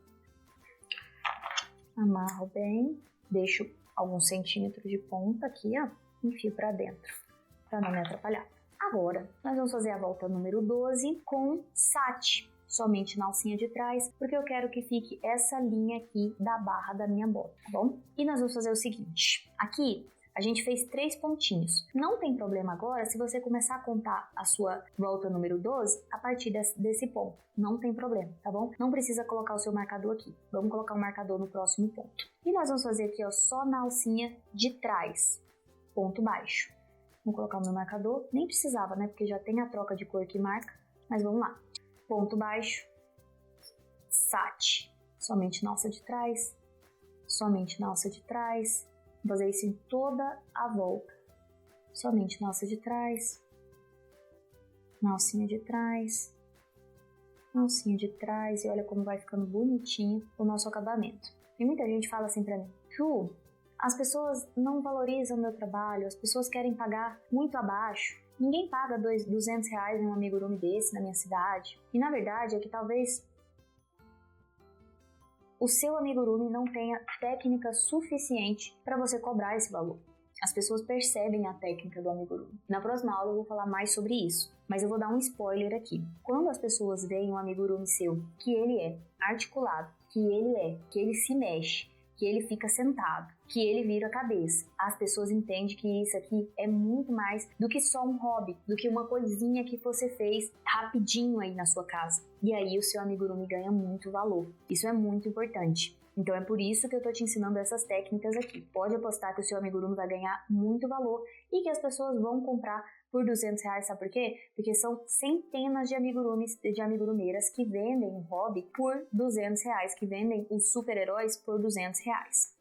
amarro bem, deixo alguns centímetros de ponta aqui, ó, enfio para dentro, para não me atrapalhar. Agora, nós vamos fazer a volta número 12 com sati, somente na alcinha de trás, porque eu quero que fique essa linha aqui da barra da minha bota, tá bom? E nós vamos fazer o seguinte, aqui a gente fez 3 pontinhos. Não tem problema agora se você começar a contar a sua volta número 12 a partir desse ponto. Não tem problema, tá bom? Não precisa colocar o seu marcador aqui. Vamos colocar o marcador no próximo ponto. E nós vamos fazer aqui, ó, só na alcinha de trás, ponto baixo. Vou colocar o meu marcador. Nem precisava, né? Porque já tem a troca de cor que marca. Mas vamos lá. Ponto baixo, sati. Somente na alça de trás, somente na alça de trás. Vou fazer isso em toda a volta. Somente na alça de trás, na alcinha de trás, na alcinha de trás. E olha como vai ficando bonitinho o nosso acabamento. E muita gente fala assim pra mim, Ju, as pessoas não valorizam o meu trabalho, as pessoas querem pagar muito abaixo. Ninguém paga R$200 em um amigurumi desse na minha cidade. E na verdade é que talvez o seu amigurumi não tenha técnica suficiente para você cobrar esse valor. As pessoas percebem a técnica do amigurumi. Na próxima aula eu vou falar mais sobre isso, mas eu vou dar um spoiler aqui. Quando as pessoas veem um amigurumi seu, que ele é articulado, que ele se mexe, que ele fica sentado, que ele vira a cabeça, as pessoas entendem que isso aqui é muito mais do que só um hobby, do que uma coisinha que você fez rapidinho aí na sua casa. E aí o seu amigurumi ganha muito valor. Isso é muito importante. Então é por isso que eu tô te ensinando essas técnicas aqui. Pode apostar que o seu amigurumi vai ganhar muito valor e que as pessoas vão comprar por R$200, sabe por quê? Porque são centenas de amigurumeiras que vendem um hobby por R$200, que vendem os super-heróis por R$200.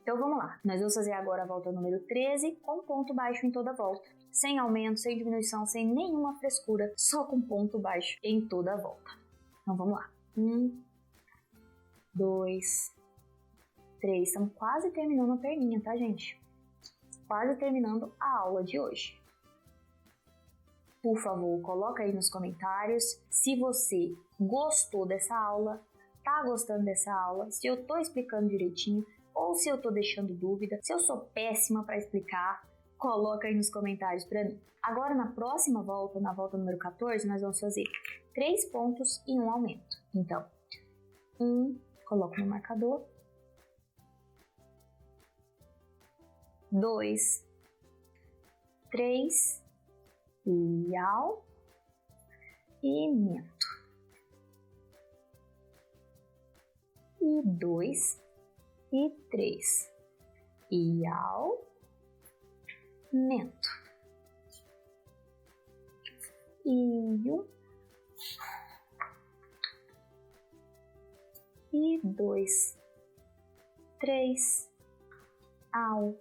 Então vamos lá, nós vamos fazer agora a volta número 13 com ponto baixo em toda a volta. Sem aumento, sem diminuição, sem nenhuma frescura, só com ponto baixo em toda a volta. Então vamos lá. 1, 2, 3. Estamos quase terminando a perninha, tá, gente? Quase terminando a aula de hoje. Por favor, coloca aí nos comentários se você gostou dessa aula, tá gostando dessa aula, se eu tô explicando direitinho ou se eu tô deixando dúvida, se eu sou péssima para explicar, coloca aí nos comentários para mim. Agora na próxima volta, na volta número 14, nós vamos fazer 3 pontos e um aumento. Então, 1, coloco no marcador, 2, 3, iau e mento. E 2 e 3, iau, mento. E 1 e 2, 3, aumento.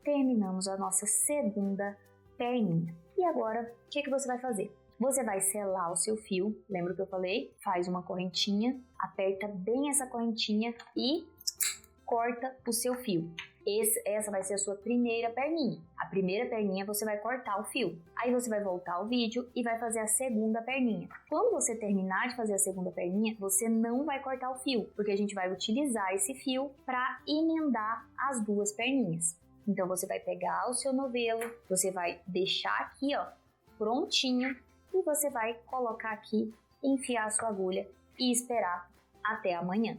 Terminamos a nossa segunda perninha. E agora, o que você vai fazer? Você vai selar o seu fio, lembra que eu falei? Faz uma correntinha, aperta bem essa correntinha e corta o seu fio. Essa vai ser a sua primeira perninha. A primeira perninha você vai cortar o fio. Aí você vai voltar ao vídeo e vai fazer a segunda perninha. Quando você terminar de fazer a segunda perninha, você não vai cortar o fio, porque a gente vai utilizar esse fio para emendar as duas perninhas. Então você vai pegar o seu novelo, você vai deixar aqui, ó, prontinho e você vai colocar aqui, enfiar a sua agulha e esperar até amanhã,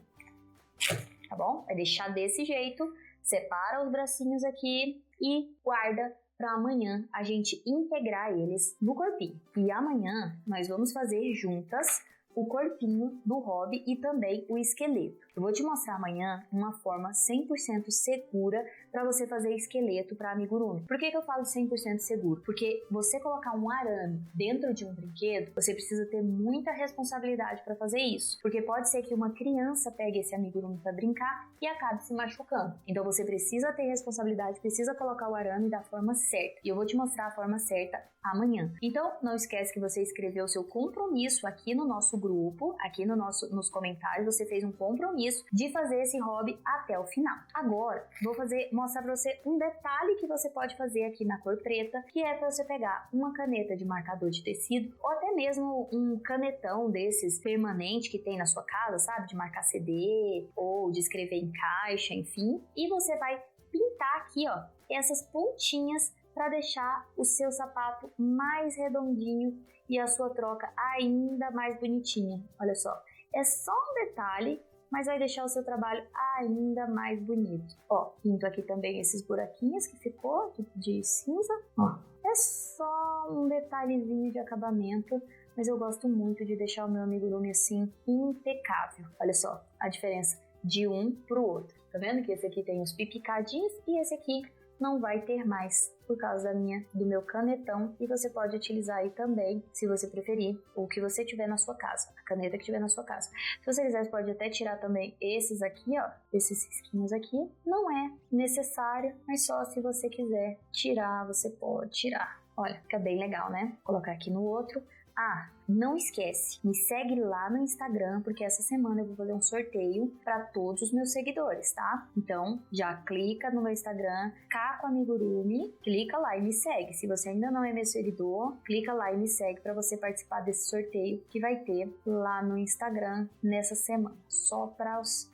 tá bom? Vai deixar desse jeito, separa os bracinhos aqui e guarda para amanhã a gente integrar eles no corpinho. E amanhã nós vamos fazer juntas o corpinho do hobby e também o esqueleto. Eu vou te mostrar amanhã uma forma 100% segura para você fazer esqueleto para amigurumi. Por que eu falo 100% seguro? Porque você colocar um arame dentro de um brinquedo, você precisa ter muita responsabilidade para fazer isso. Porque pode ser que uma criança pegue esse amigurumi para brincar e acabe se machucando. Então você precisa ter responsabilidade, precisa colocar o arame da forma certa. E eu vou te mostrar a forma certa amanhã. Então não esquece que você escreveu o seu compromisso aqui no nosso grupo, aqui nos comentários, você fez um compromisso de fazer esse hobby até o final. Agora, vou mostrar para você um detalhe que você pode fazer aqui na cor preta, que é para você pegar uma caneta de marcador de tecido ou até mesmo um canetão desses permanente que tem na sua casa, sabe? De marcar CD ou de escrever em caixa, enfim. E você vai pintar aqui, ó, essas pontinhas para deixar o seu sapato mais redondinho e a sua troca ainda mais bonitinha. Olha só, é só um detalhe, mas vai deixar o seu trabalho ainda mais bonito. Ó, pinto aqui também esses buraquinhos que ficou de cinza. Ó, é só um detalhezinho de acabamento, mas eu gosto muito de deixar o meu amigurumi assim impecável. Olha só a diferença de um pro outro. Tá vendo que esse aqui tem os pipicadinhos e esse aqui não vai ter mais por causa do meu canetão, e você pode utilizar aí também, se você preferir, o que você tiver na sua casa, a caneta que tiver na sua casa. Se você quiser, você pode até tirar também esses aqui, ó, esses risquinhos aqui. Não é necessário, mas só se você quiser tirar, você pode tirar. Olha, fica bem legal, né? Vou colocar aqui no outro. Ah, não esquece, me segue lá no Instagram, porque essa semana eu vou fazer um sorteio para todos os meus seguidores, tá? Então, já clica no meu Instagram, Caco Amigurumi, clica lá e me segue. Se você ainda não é meu seguidor, clica lá e me segue para você participar desse sorteio que vai ter lá no Instagram nessa semana. Só para os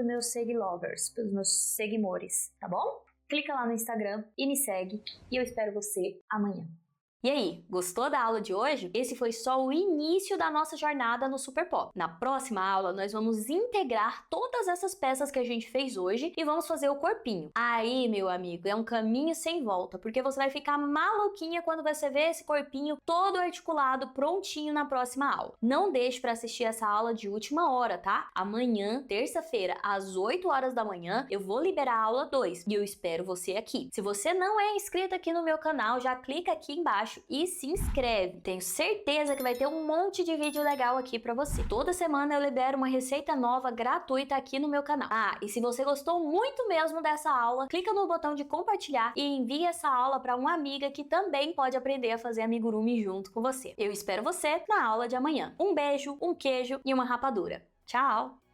meus seguilovers, para os meus seguimores, tá bom? Clica lá no Instagram e me segue, e eu espero você amanhã. E aí, gostou da aula de hoje? Esse foi só o início da nossa jornada no Super Pop. Na próxima aula, nós vamos integrar todas essas peças que a gente fez hoje e vamos fazer o corpinho. Aí, meu amigo, é um caminho sem volta, porque você vai ficar maluquinha quando você ver esse corpinho todo articulado, prontinho na próxima aula. Não deixe para assistir essa aula de última hora, tá? Amanhã, terça-feira, às 8 horas da manhã, eu vou liberar a aula 2 e eu espero você aqui. Se você não é inscrito aqui no meu canal, já clica aqui embaixo e se inscreve. Tenho certeza que vai ter um monte de vídeo legal aqui pra você. Toda semana eu libero uma receita nova gratuita aqui no meu canal. Ah, e se você gostou muito mesmo dessa aula, clica no botão de compartilhar e envie essa aula para uma amiga que também pode aprender a fazer amigurumi junto com você. Eu espero você na aula de amanhã. Um beijo, um queijo e uma rapadura. Tchau!